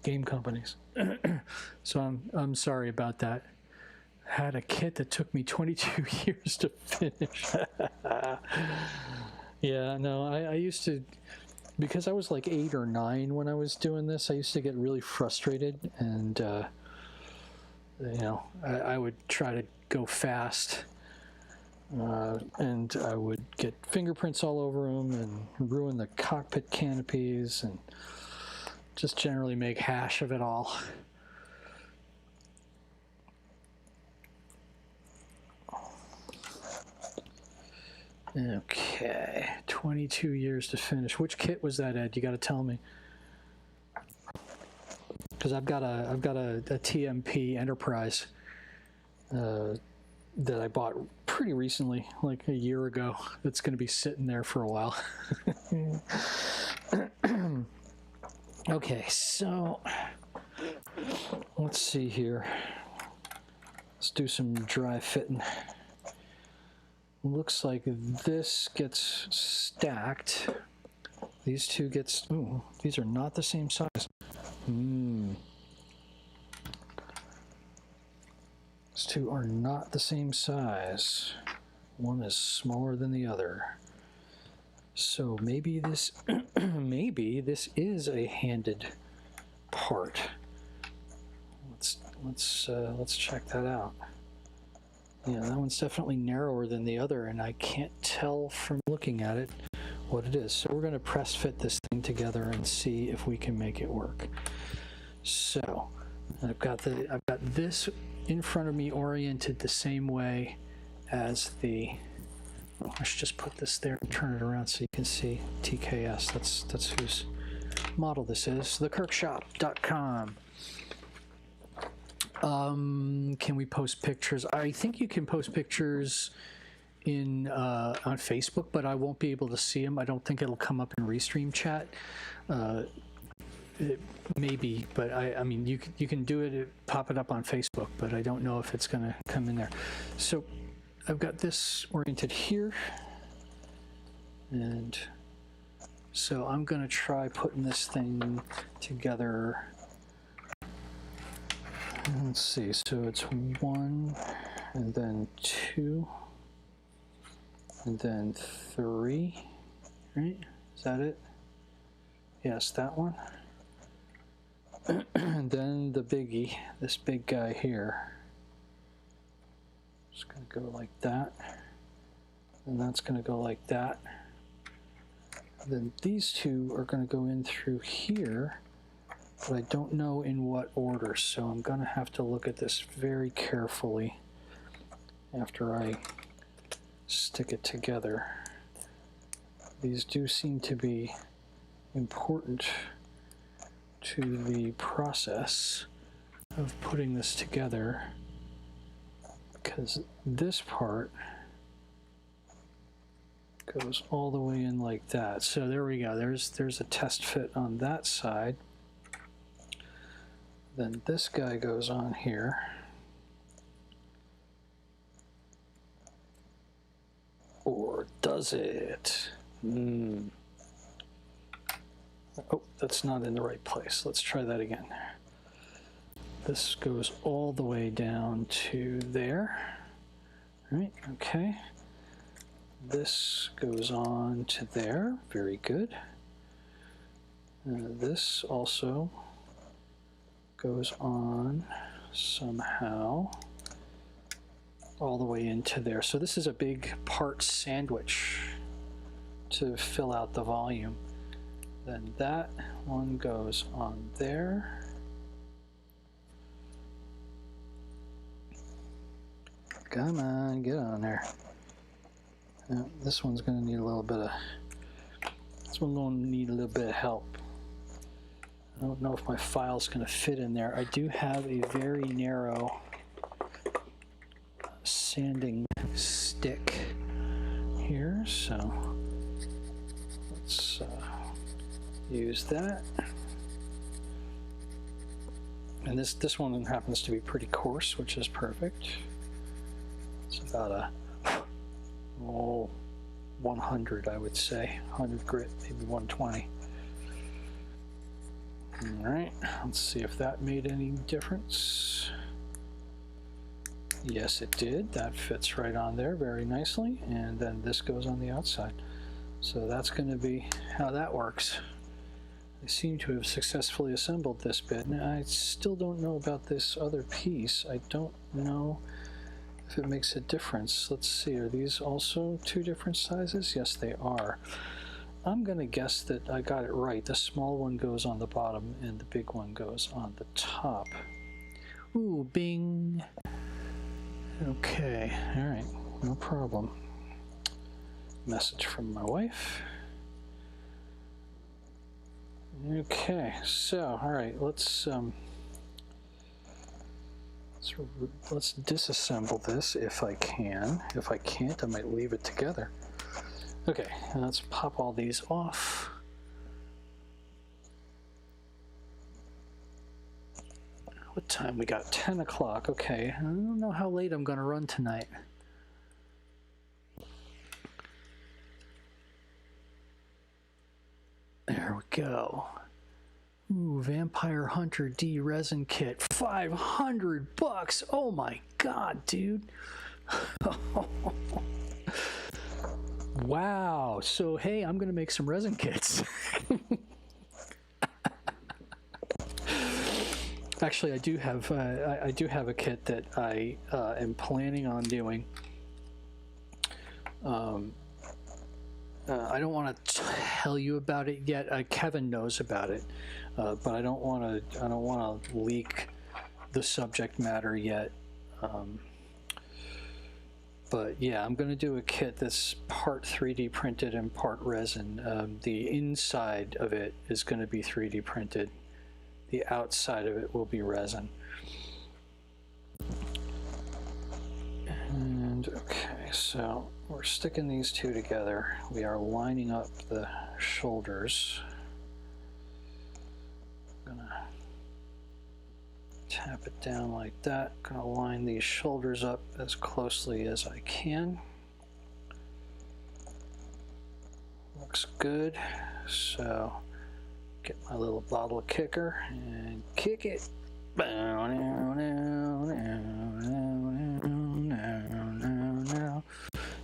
game companies. So I'm sorry about that. Had a kit that took me 22 years to finish. Yeah, no, I used to, because I was like 8 or 9 when I was doing this, I used to get really frustrated, and you know, I would try to go fast, and I would get fingerprints all over them and ruin the cockpit canopies and just generally make hash of it all. Okay, 22 years to finish. Which kit was that, Ed? You got to tell me, because I've got a TMP Enterprise that I bought pretty recently, like a year ago. That's going to be sitting there for a while. Okay, so let's see here. Let's do some dry fitting. Looks like this gets stacked. These two gets, ooh, these are not the same size. These two are not the same size. One is smaller than the other. So maybe this, maybe this is a handed part. Let's check that out. Yeah, that one's definitely narrower than the other, and I can't tell from looking at it what it is. So we're going to press fit this thing together and see if we can make it work. So I've got this in front of me oriented the same way as the. Oh, I should just put this there and turn it around so you can see TKS. That's whose model this is. thekirkshop.com. Can we post pictures? I think you can post pictures on Facebook, but I won't be able to see them. I don't think it'll come up in Restream chat. it maybe, but I mean, you can do it, pop it up on Facebook, but I don't know if it's going to come in there. So I've got this oriented here, and so I'm going to try putting this thing together. Let's see, so it's 1, and then 2, and then 3, right? Is that it? Yes, that one. And then the biggie, this big guy here. Just going to go like that. And that's going to go like that. And then these two are going to go in through here, but I don't know in what order, so I'm going to have to look at this very carefully after I stick it together. These do seem to be important to the process of putting this together, because this part goes all the way in like that. So there we go. There's a test fit on that side. Then this guy goes on here. Or does it? Oh, that's not in the right place. Let's try that again. This goes all the way down to there. Right, okay. This goes on to there. Very good. This also goes on somehow all the way into there. So this is a big part sandwich to fill out the volume. Then that one goes on there. Come on, get on there. This one's going to need a little bit of, this one's going to need a little bit of help. I don't know if my file's going to fit in there. I do have a very narrow sanding stick here, so let's use that. And this one happens to be pretty coarse, which is perfect. It's about a 100, I would say, 100 grit, maybe 120. All right, let's see if that made any difference. Yes, it did. That fits right on there very nicely. And then this goes on the outside. So that's going to be how that works. I seem to have successfully assembled this bit. Now, I still don't know about this other piece. I don't know if it makes a difference. Let's see, are these also 2 different sizes? Yes, they are. I'm going to guess that I got it right. The small one goes on the bottom and the big one goes on the top. Ooh, bing. Okay, all right, no problem. Message from my wife. Okay, so all right, let's disassemble this if I can. If I can't, I might leave it together. Okay, let's pop all these off. What time we got? 10 o'clock. Okay, I don't know how late I'm going to run tonight. There we go. Ooh, Vampire Hunter D resin kit, $500. Oh my God, dude. Wow. So, hey, I'm going to make some resin kits. Actually, I do have a kit that I am planning on doing. I don't want to tell you about it yet. Kevin knows about it, but I don't want to leak the subject matter yet. But yeah, I'm going to do a kit that's part 3D printed and part resin. The inside of it is going to be 3D printed. The outside of it will be resin. And okay, so we're sticking these 2 together. We are lining up the shoulders. I'm gonna tap it down like that. Gonna line these shoulders up as closely as I can. Looks good. So get my little bottle kicker and kick it.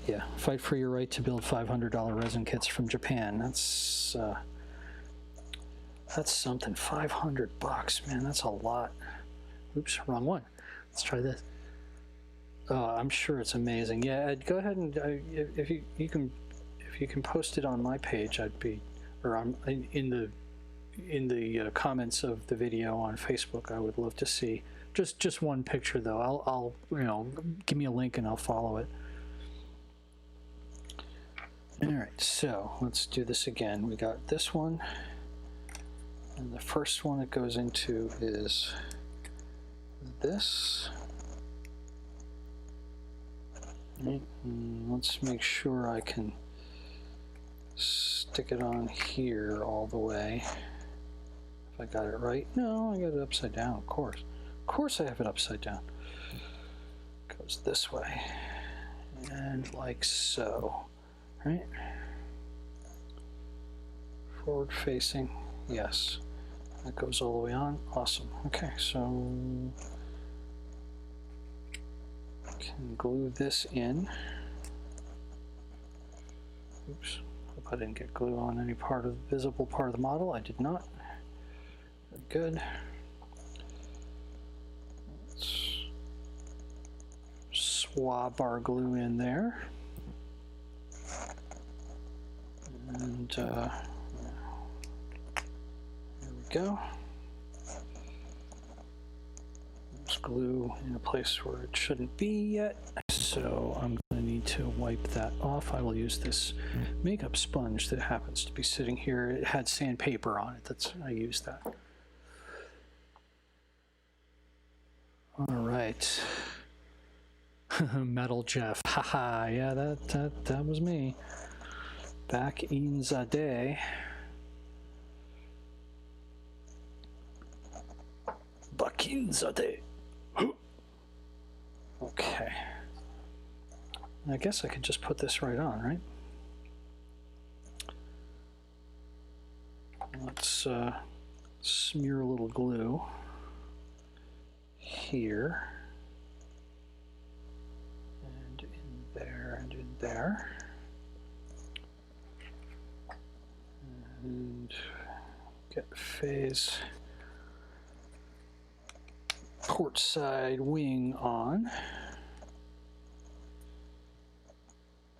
Yeah, fight for your right to build $500 resin kits from Japan. That's something. $500, man. That's a lot. Oops, wrong one. Let's try this. I'm sure it's amazing. Yeah, Ed, go ahead and if you can post it on my page, I'd be, or in the comments of the video on Facebook. I would love to see just one picture though. I'll give me a link and I'll follow it. All right, so let's do this again. We got this one, and the first one it goes into is this. Right, let's make sure I can stick it on here all the way. If I got it right. No, I got it upside down, of course. Of course I have it upside down. Goes this way. And like so. Right? Forward facing, yes. That goes all the way on. Awesome. Okay, so can glue this in. Oops. Hope I didn't get glue on any part of the visible part of the model. I did not. Very good. Let's swab our glue in there. And there we go. There's glue in a place where it shouldn't be yet, so I'm going to need to wipe that off. I will use this makeup sponge that happens to be sitting here. It had sandpaper on it. I used that. All right. Metal Jeff. Haha, yeah, that was me. Back in the day. Back in the day. Okay. I guess I could just put this right on, right? Let's smear a little glue here. And in there, and in there. And get phase port side wing on.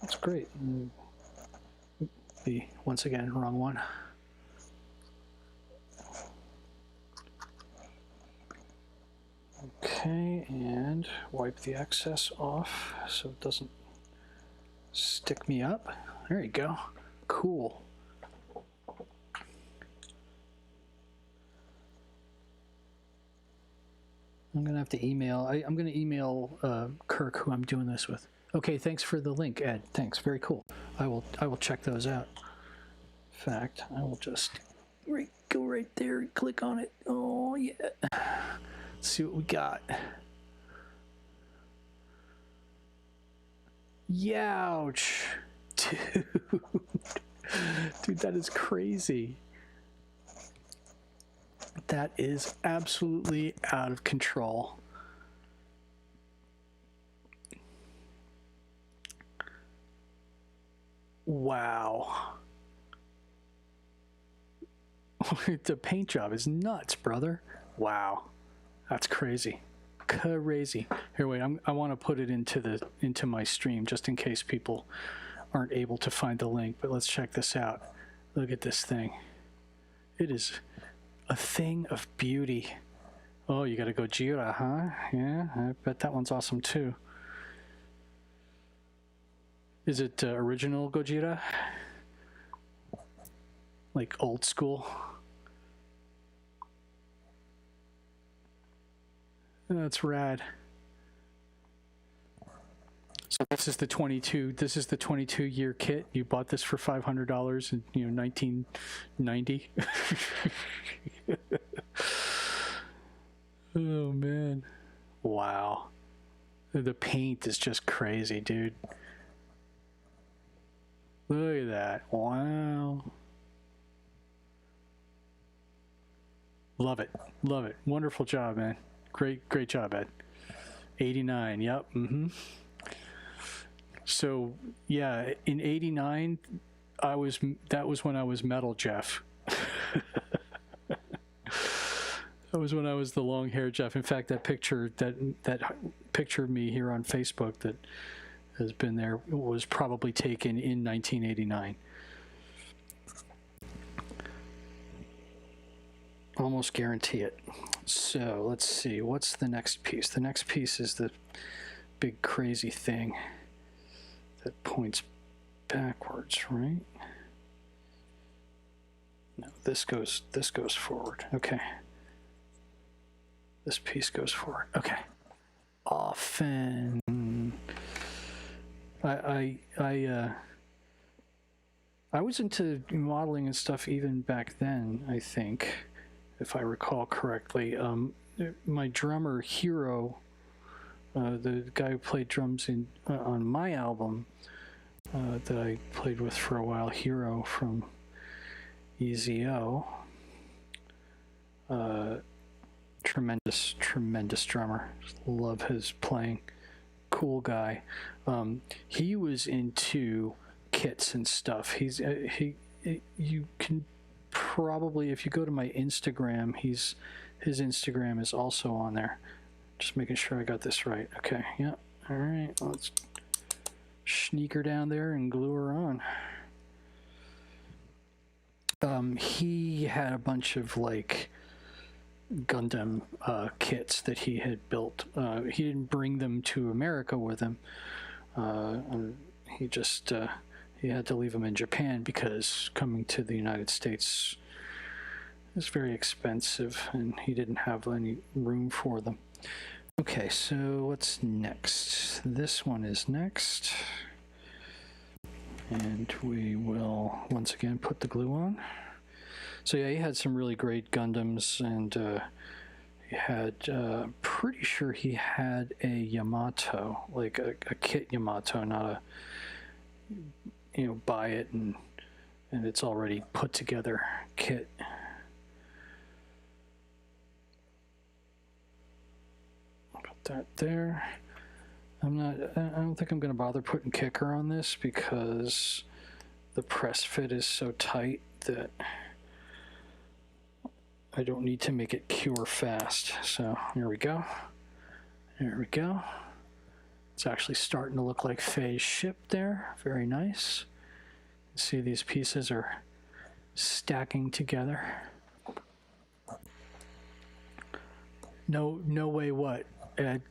That's great. Once again, wrong one. Okay, and wipe the excess off so it doesn't stick me up. There you go. Cool. I'm gonna have to email. I'm gonna email Kirk, who I'm doing this with. Okay, thanks for the link, Ed. Thanks, very cool. I will check those out. In fact, I will just go right there and click on it. Oh yeah. Let's see what we got. Youch, dude, that is crazy. That is absolutely out of control. Wow. The paint job is nuts, brother. Wow. That's crazy. Crazy. Here, wait, I want to put it into my stream just in case people aren't able to find the link, but let's check this out. Look at this thing. It is a thing of beauty. Oh, you got a Gojira, huh? Yeah, I bet that one's awesome too. Is it original Gojira? Like old school? That's rad. So this is the 22-year kit. You bought this for $500 in 1990. Oh man. Wow. The paint is just crazy, dude. Look at that. Wow. Love it. Love it. Wonderful job, man. Great job, Ed. 89. Yep. So, yeah, in 89, that was when I was metal Jeff. That was when I was the long hair Jeff. In fact, that picture of me here on Facebook that has been there was probably taken in 1989. Almost guarantee it. So let's see, what's the next piece? The next piece is the big crazy thing that points backwards, right? No, this goes forward. Okay. This piece goes forward. Okay. Often I was into modeling and stuff even back then, I think, if I recall correctly. My drummer Hero, the guy who played drums on my album that I played with for a while, Hero from EZO, tremendous drummer. Just love his playing. Cool guy. He was into kits and stuff. You can probably, if you go to my Instagram, his Instagram is also on there. Just making sure I got this right. Okay, yeah. All right, let's sneak her down there and glue her on. He had a bunch of like Gundam kits that he had built. He didn't bring them to America with him. He just he had to leave them in Japan because coming to the United States is very expensive, and he didn't have any room for them. Okay, so what's next? This one is next. And we will once again put the glue on. So yeah, he had some really great Gundams, and he had, pretty sure he had a Yamato, like a kit Yamato, not a, buy it and it's already put together kit. Put that there. I don't think I'm going to bother putting kicker on this because the press fit is so tight that I don't need to make it cure fast. So here we go. There we go. It's actually starting to look like phase ship there. Very nice. See, these pieces are stacking together. No way what, Ed?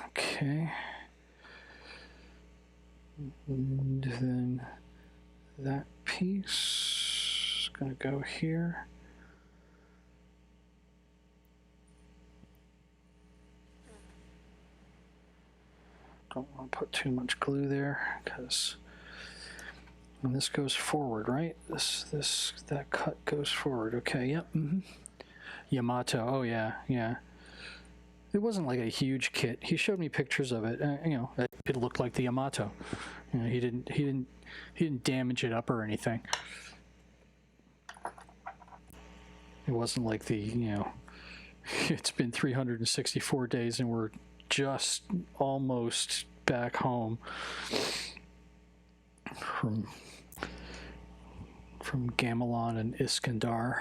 Okay. And then that piece is going to go here. Don't want to put too much glue there because when this goes forward, right? That cut goes forward. Okay, yep. Yamato. Oh yeah. It wasn't like a huge kit. He showed me pictures of it. It looked like the Yamato. He didn't damage it up or anything. It wasn't like it's been 364 days and we're just almost back home from Gamelon and Iskandar.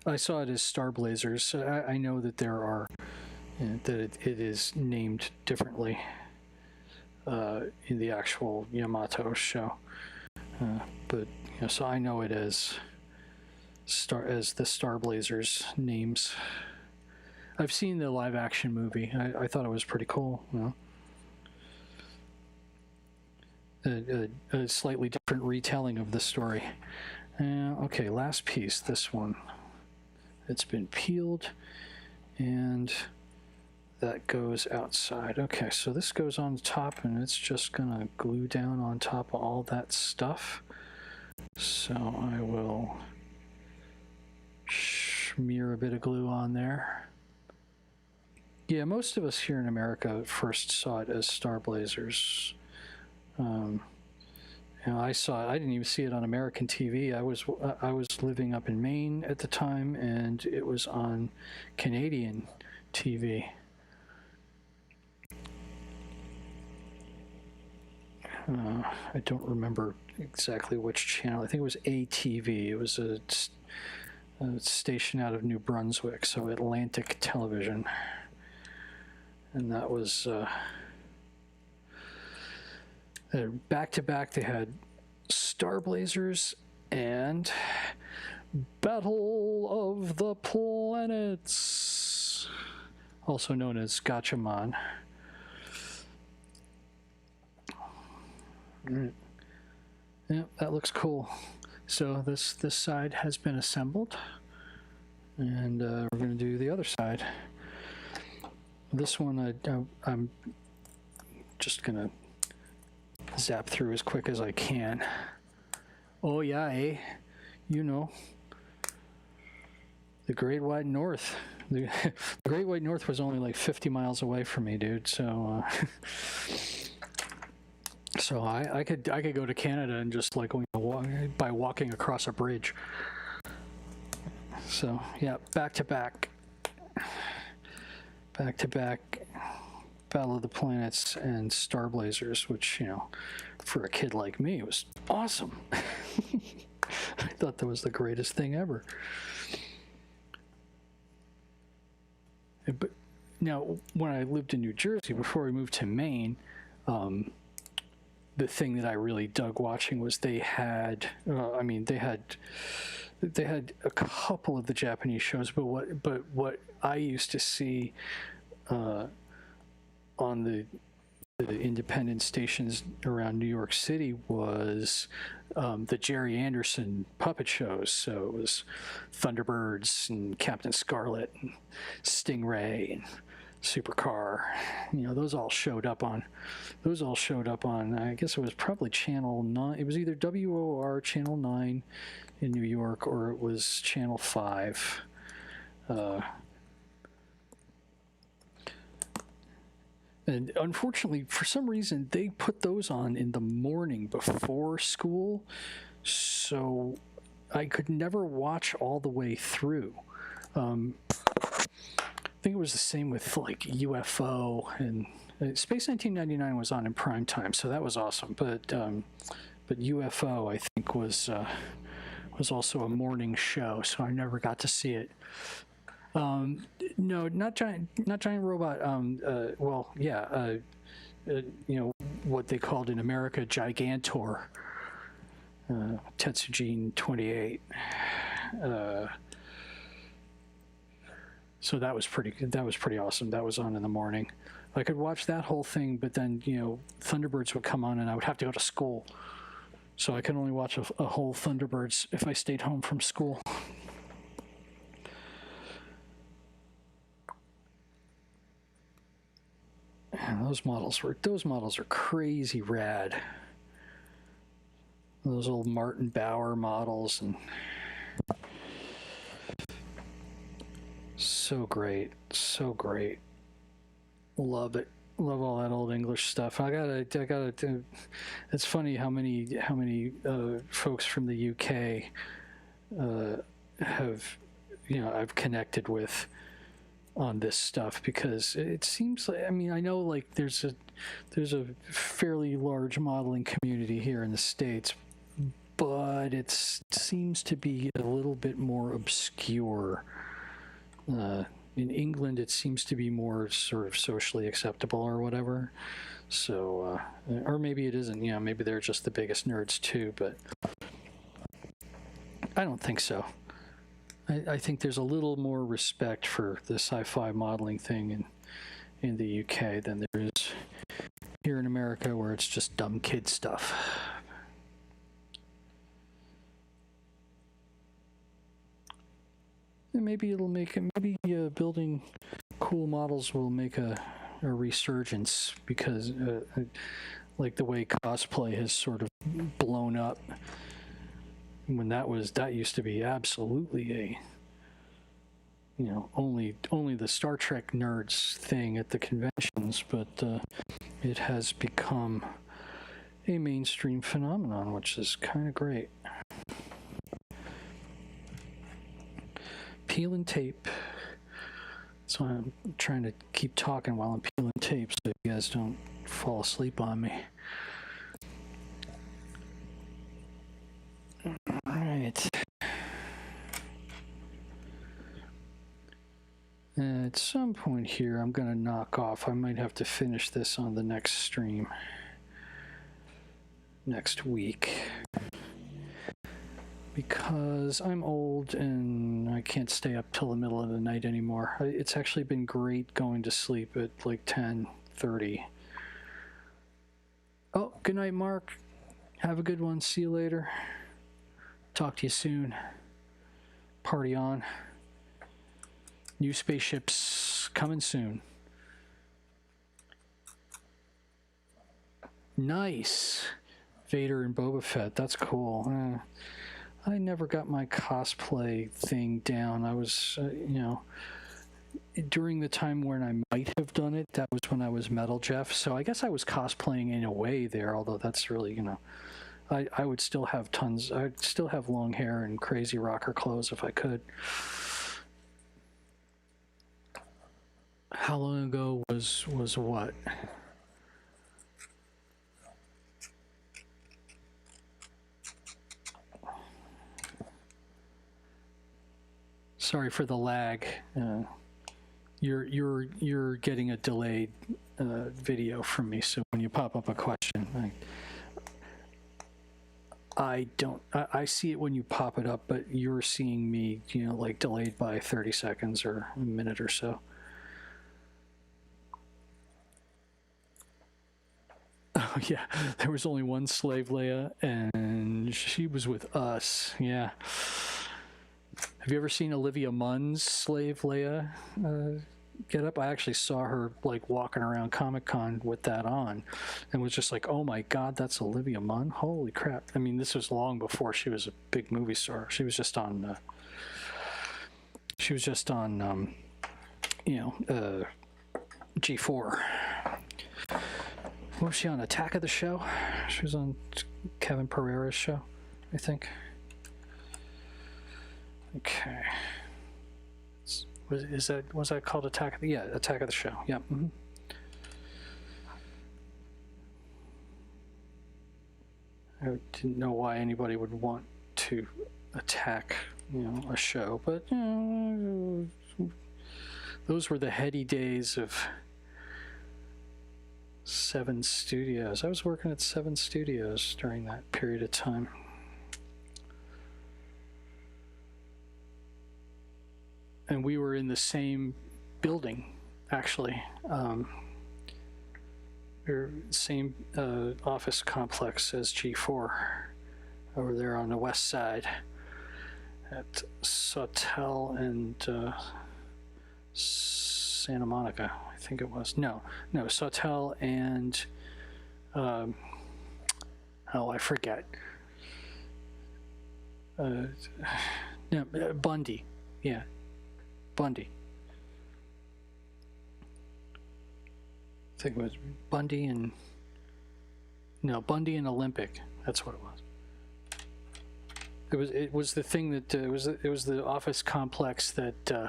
I saw it as Star Blazers. I know that there are that it is named differently in the actual Yamato show, but so I know it as the Star Blazers names. I've seen the live action movie. I thought it was pretty cool. A slightly different retelling of the story. Okay, last piece. This one. It's been peeled, and that goes outside. Okay, so this goes on top, and it's just gonna glue down on top of all that stuff. So I will smear a bit of glue on there. Yeah, most of us here in America first saw it as Star Blazers. You know, I saw it. I didn't even see it on American TV. I was living up in Maine at the time, and it was on Canadian TV. I don't remember exactly which channel. I think it was ATV. It was a station out of New Brunswick, so Atlantic Television. And that was back to back. They had Star Blazers and Battle of the Planets, also known as Gatchaman. Yeah, that looks cool. So this side has been assembled, and we're going to do the other side. This one I'm just going to zap through as quick as I can. Oh yeah, eh? You know, the Great White North. The Great White North was only like 50 miles away from me, dude. So so I could go to Canada and just like by walking across a bridge. So yeah, back to back, Battle of the Planets and Star Blazers, which, you know, for a kid like me, was awesome. I thought that was the greatest thing ever. But now, when I lived in New Jersey before we moved to Maine, the thing that I really dug watching was they had a couple of the Japanese shows, but what I used to see on the independent stations around New York City was the Jerry Anderson puppet shows. So it was Thunderbirds and Captain Scarlet and Stingray and Supercar. You know, those all showed up on, I guess it was probably Channel 9. It was either WOR Channel 9 in New York, or it was Channel 5. And unfortunately, for some reason, they put those on in the morning before school, so I could never watch all the way through. I think it was the same with like UFO, and Space 1999 was on in prime time, so that was awesome. But UFO, I think, was also a morning show, so I never got to see it. No, not giant robot. Well, yeah, you know, what they called in America Gigantor, Tetsujin 28. So that was pretty awesome. That was on in the morning. I could watch that whole thing, but then, you know, Thunderbirds would come on and I would have to go to school. So I could only watch a whole Thunderbirds if I stayed home from school. And those models are crazy rad. Those old Martin Bauer models, and so great, so great. Love it. Love all that old English stuff. I gotta. It's funny how many folks from the UK have, you know, I've connected with on this stuff, because it seems like, I mean, I know like there's a fairly large modeling community here in the States, but it seems to be a little bit more obscure. In England, it seems to be more sort of socially acceptable or whatever. So, or maybe it isn't. You know, maybe they're just the biggest nerds too. But I don't think so. I think there's a little more respect for the sci-fi modeling thing in the UK than there is here in America, where it's just dumb kid stuff. And maybe it'll make it, maybe building cool models will make a resurgence because like the way cosplay has sort of blown up when that used to be absolutely a, you know, only the Star Trek nerds thing at the conventions, but it has become a mainstream phenomenon, which is kind of great. Peeling tape. So I'm trying to keep talking while I'm peeling tape so you guys don't fall asleep on me. All right. At some point here, I'm going to knock off. I might have to finish this on the next stream next week because I'm old and I can't stay up till the middle of the night anymore. It's actually been great going to sleep at like 10:30. Oh, good night, Mark. Have a good one. See you later. Talk to you soon. Party on. New spaceships coming soon. Nice. Vader and Boba Fett. That's cool. I never got my cosplay thing down. I was, you know, during the time when I might have done it, that was when I was Metal Jeff. So I guess I was cosplaying in a way there, although that's really, you know, I would still have I'd still have long hair and crazy rocker clothes if I could. How long ago was what? Sorry for the lag. You're getting a delayed video from me, so when you pop up a question, I see it when you pop it up, but you're seeing me, you know, like delayed by 30 seconds or a minute or so. Oh yeah, there was only one slave Leia, and she was with us. Yeah. Have you ever seen Olivia Munn's slave Leia get up? I actually saw her like walking around Comic-Con with that on, and was just like, "Oh my God, that's Olivia Munn! Holy crap!" I mean, this was long before she was a big movie star. She was just on. You know, G4. What was she on? Attack of the Show? She was on Kevin Pereira's show, I think. Okay. Was that called Attack of the? Yeah, Attack of the Show. Yeah. Mm-hmm. I didn't know why anybody would want to attack, you know, a show, but you know, those were the heady days of Seven Studios. I was working at Seven Studios during that period of time. And we were in the same building, actually. Same office complex as G4 over there on the west side at Sawtelle and Santa Monica, I think it was. No, Sawtelle and oh, I forget. No, Bundy. Yeah, Bundy. I think it was Bundy and Olympic. That's what it was. It was the thing that it was the office complex that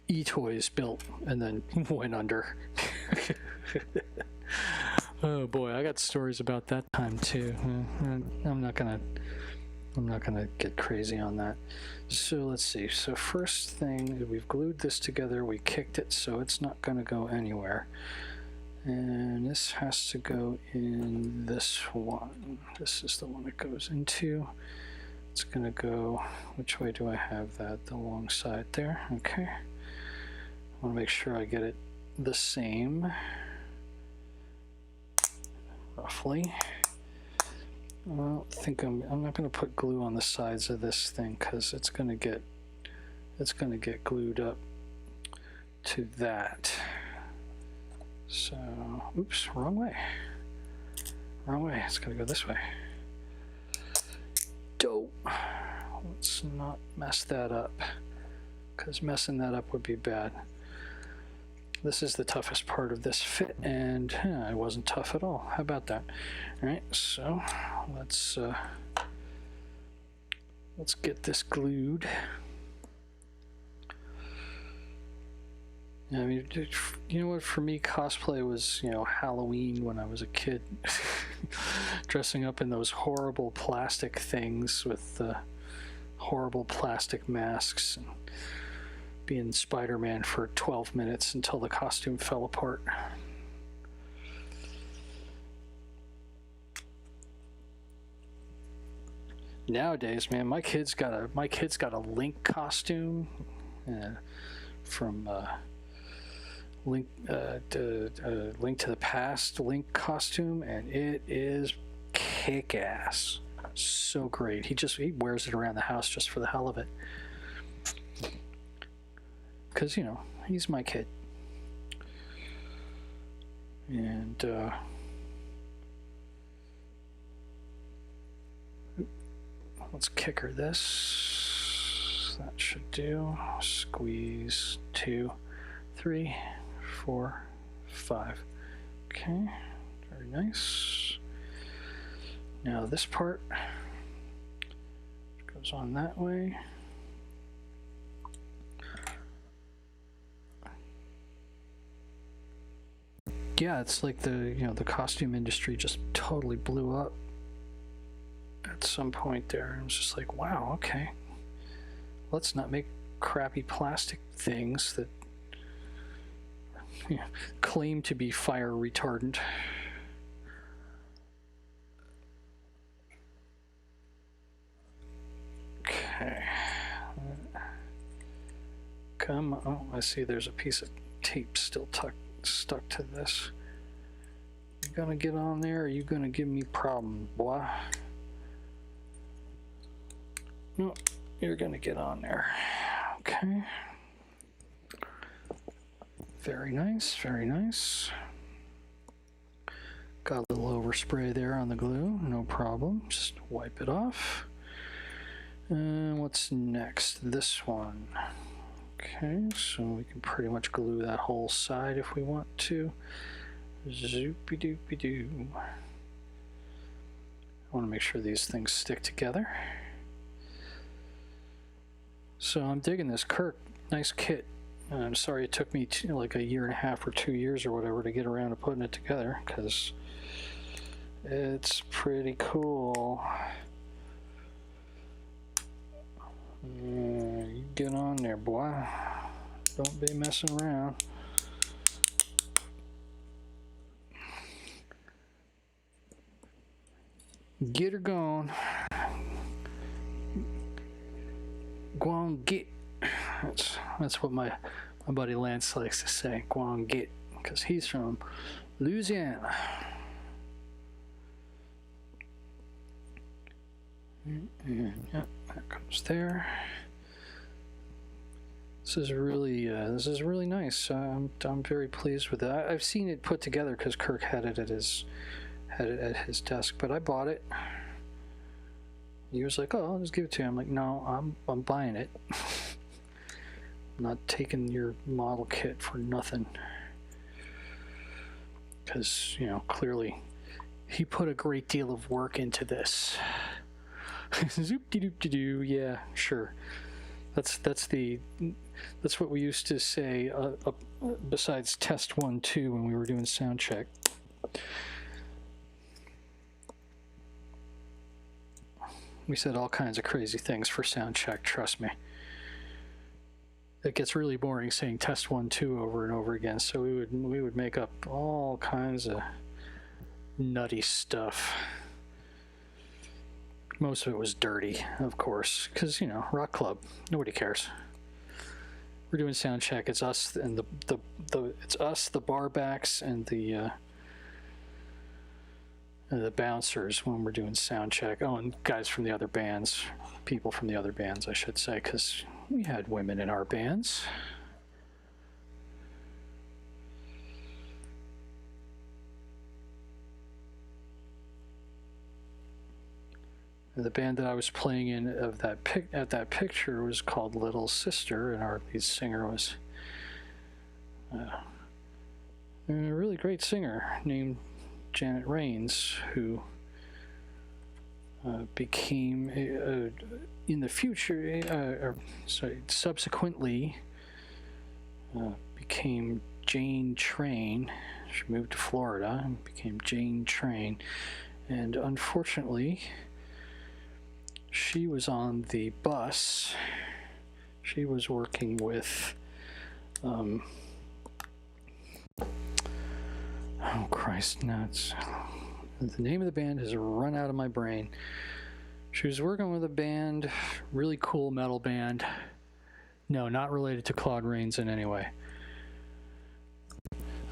E-Toys built and then went under. Oh boy, I got stories about that time too. I'm not gonna get crazy on that. So let's see. So first thing, we've glued this together. We kicked it, so it's not gonna go anywhere. And this has to go in this one. This is the one it goes into. It's gonna go, which way do I have that? The long side there, okay. I wanna make sure I get it the same, roughly. I don't think I'm not gonna put glue on the sides of this thing because it's gonna get it's going to get glued up to that. So, oops, wrong way. Wrong way. It's going to go this way. Dope. Let's not mess that up, because messing that up would be bad. This is the toughest part of this fit, and it wasn't tough at all. How about that? All right, so let's get this glued. I mean, you know what? For me, cosplay was, Halloween when I was a kid, dressing up in those horrible plastic things with horrible plastic masks and being Spider-Man for 12 minutes until the costume fell apart. Nowadays, man, my kid's got a Link costume from Link to the Past Link costume, and it is kick-ass. So great. He wears it around the house just for the hell of it. Because, he's my kid. And, let's kick her this. That should do. Squeeze 2, 3, 4, 5. Okay, very nice. Now this part goes on that way. Yeah, it's like the costume industry just totally blew up at some point there. I was just like, wow, okay. Let's not make crappy plastic things that claim to be fire retardant. Okay. Come on. Oh, I see there's a piece of tape still stuck to this. You gonna get on there, or are you gonna give me problems, boy? No, you're gonna get on there. Okay. Very nice, very nice. Got a little overspray there on the glue, no problem. Just wipe it off. And what's next? This one. Okay, so we can pretty much glue that whole side if we want to. Zoopy-doopy-doo. I want to make sure these things stick together. So I'm digging this Kirk. Nice kit. I'm sorry it took me like a year and a half or 2 years or whatever to get around to putting it together, because it's pretty cool. You get on there, boy. Don't be messing around. Get her going. Go on, get. That's what my buddy Lance likes to say. Go on, get, because he's from Louisiana. Yep, that comes there. This is really nice. I'm very pleased with it. I've seen it put together because Kirk had it at his desk, but I bought it. He was like, "Oh, I'll just give it to you." I'm like, "No, I'm buying it. I'm not taking your model kit for nothing." Because clearly, he put a great deal of work into this. Zoop-de-doop-de-doo. Yeah, sure. That's what we used to say. Besides test 1, 2, when we were doing sound check. We said all kinds of crazy things for sound check. Trust me. It gets really boring saying test 1, 2 over and over again. So we would make up all kinds of nutty stuff. Most of it was dirty, of course, because rock club, nobody cares. We're doing sound check. It's us and the barbacks and the bouncers when we're doing sound check. Oh, and guys from the other bands, people from the other bands, I should say, because we had women in our bands. And the band that I was playing in of that picture was called Little Sister, and our lead singer was a really great singer named Janet Rains, who became in the future, subsequently became Jane Train. She moved to Florida and became Jane Train, and unfortunately, she was on the bus. She was working with, oh Christ, nuts. The name of the band has run out of my brain. She was working with a band, really cool metal band. No, not related to Claude Rains in any way.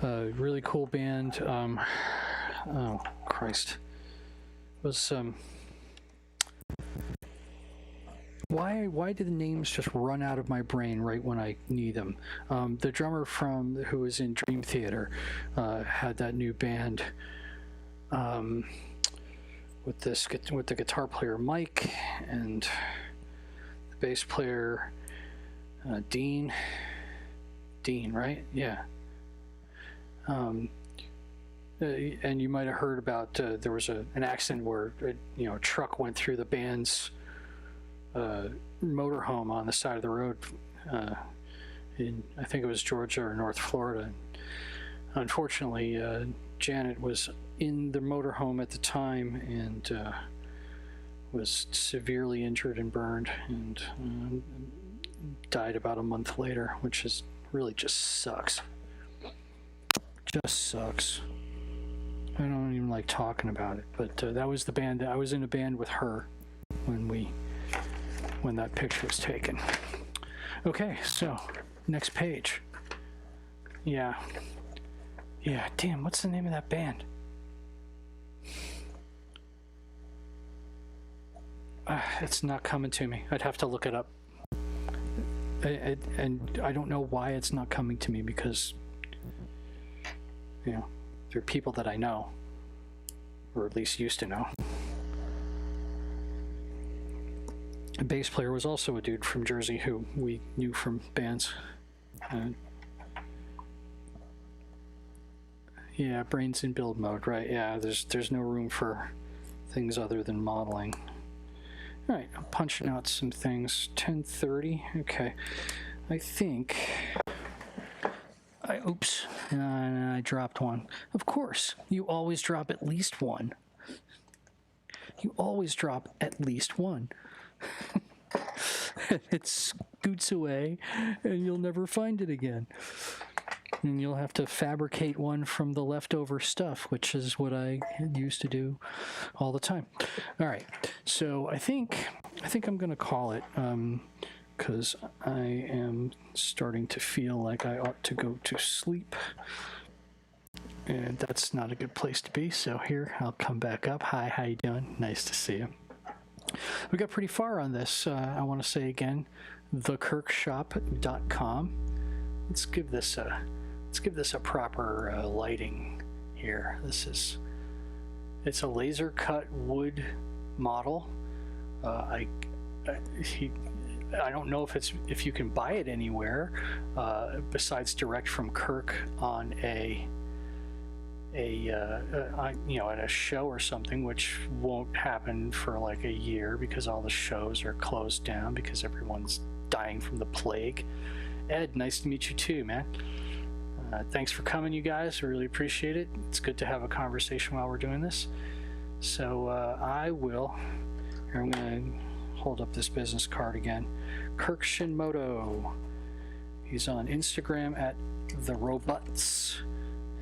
Really cool band. Oh Christ. It was Why do the names just run out of my brain right when I need them? The drummer who was in Dream Theater had that new band with the guitar player Mike and the bass player Dean, right? Yeah. And you might have heard about there was an accident where a truck went through the band's motorhome on the side of the road in, I think it was Georgia or North Florida. Unfortunately, Janet was in the motorhome at the time and was severely injured and burned, and died about a month later, which is really just sucks. Just sucks. I don't even like talking about it, but that was the band. I was in a band with her when that picture was taken. Okay, so next page. Yeah, damn, what's the name of that band? It's not coming to me. I'd have to look it up. And I don't know why it's not coming to me, because there are people that I know, or at least used to know. The bass player was also a dude from Jersey who we knew from bands. Yeah, brains in build mode, right? Yeah, there's no room for things other than modeling. All right, I'm punching out some things. 10:30. Okay, I think. Oops, I dropped one. Of course, you always drop at least one. You always drop at least one. It scoots away, and you'll never find it again. And you'll have to fabricate one from the leftover stuff, which is what I used to do all the time. All right, so I think I'm going to call it, because I am starting to feel like I ought to go to sleep. And that's not a good place to be, so here, I'll come back up. Hi, how you doing? Nice to see you. We got pretty far on this. I want to say again, thekirkshop.com. Let's give this a proper lighting here. It's a laser cut wood model. I don't know if you can buy it anywhere besides direct from Kirk on at a show or something, which won't happen for like a year because all the shows are closed down because everyone's dying from the plague. Ed, nice to meet you too, man. Thanks for coming, you guys. I really appreciate it. It's good to have a conversation while we're doing this. So I'm going to hold up this business card again. Kirk Shinmoto. He's on Instagram at The Robots.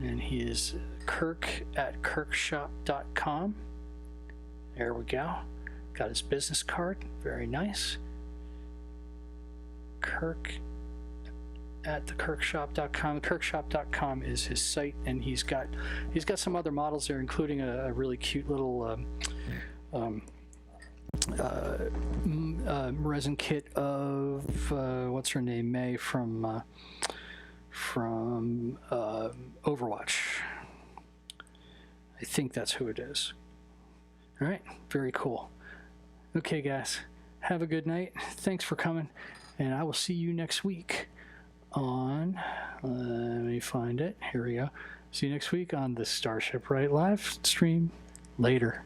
And he is kirk@kirkshop.com. There we go. Got his business card. Very nice. Kirk at thekirkshop.com. Thekirkshop.com is his site, and he's got some other models there, including a really cute little resin kit of what's her name, May from Overwatch. I think that's who it is. All right, very cool. Okay, guys, have a good night. Thanks for coming, and I will see you next week on, let me find it. Here we go. See you next week on the Starshipwright live stream. Later.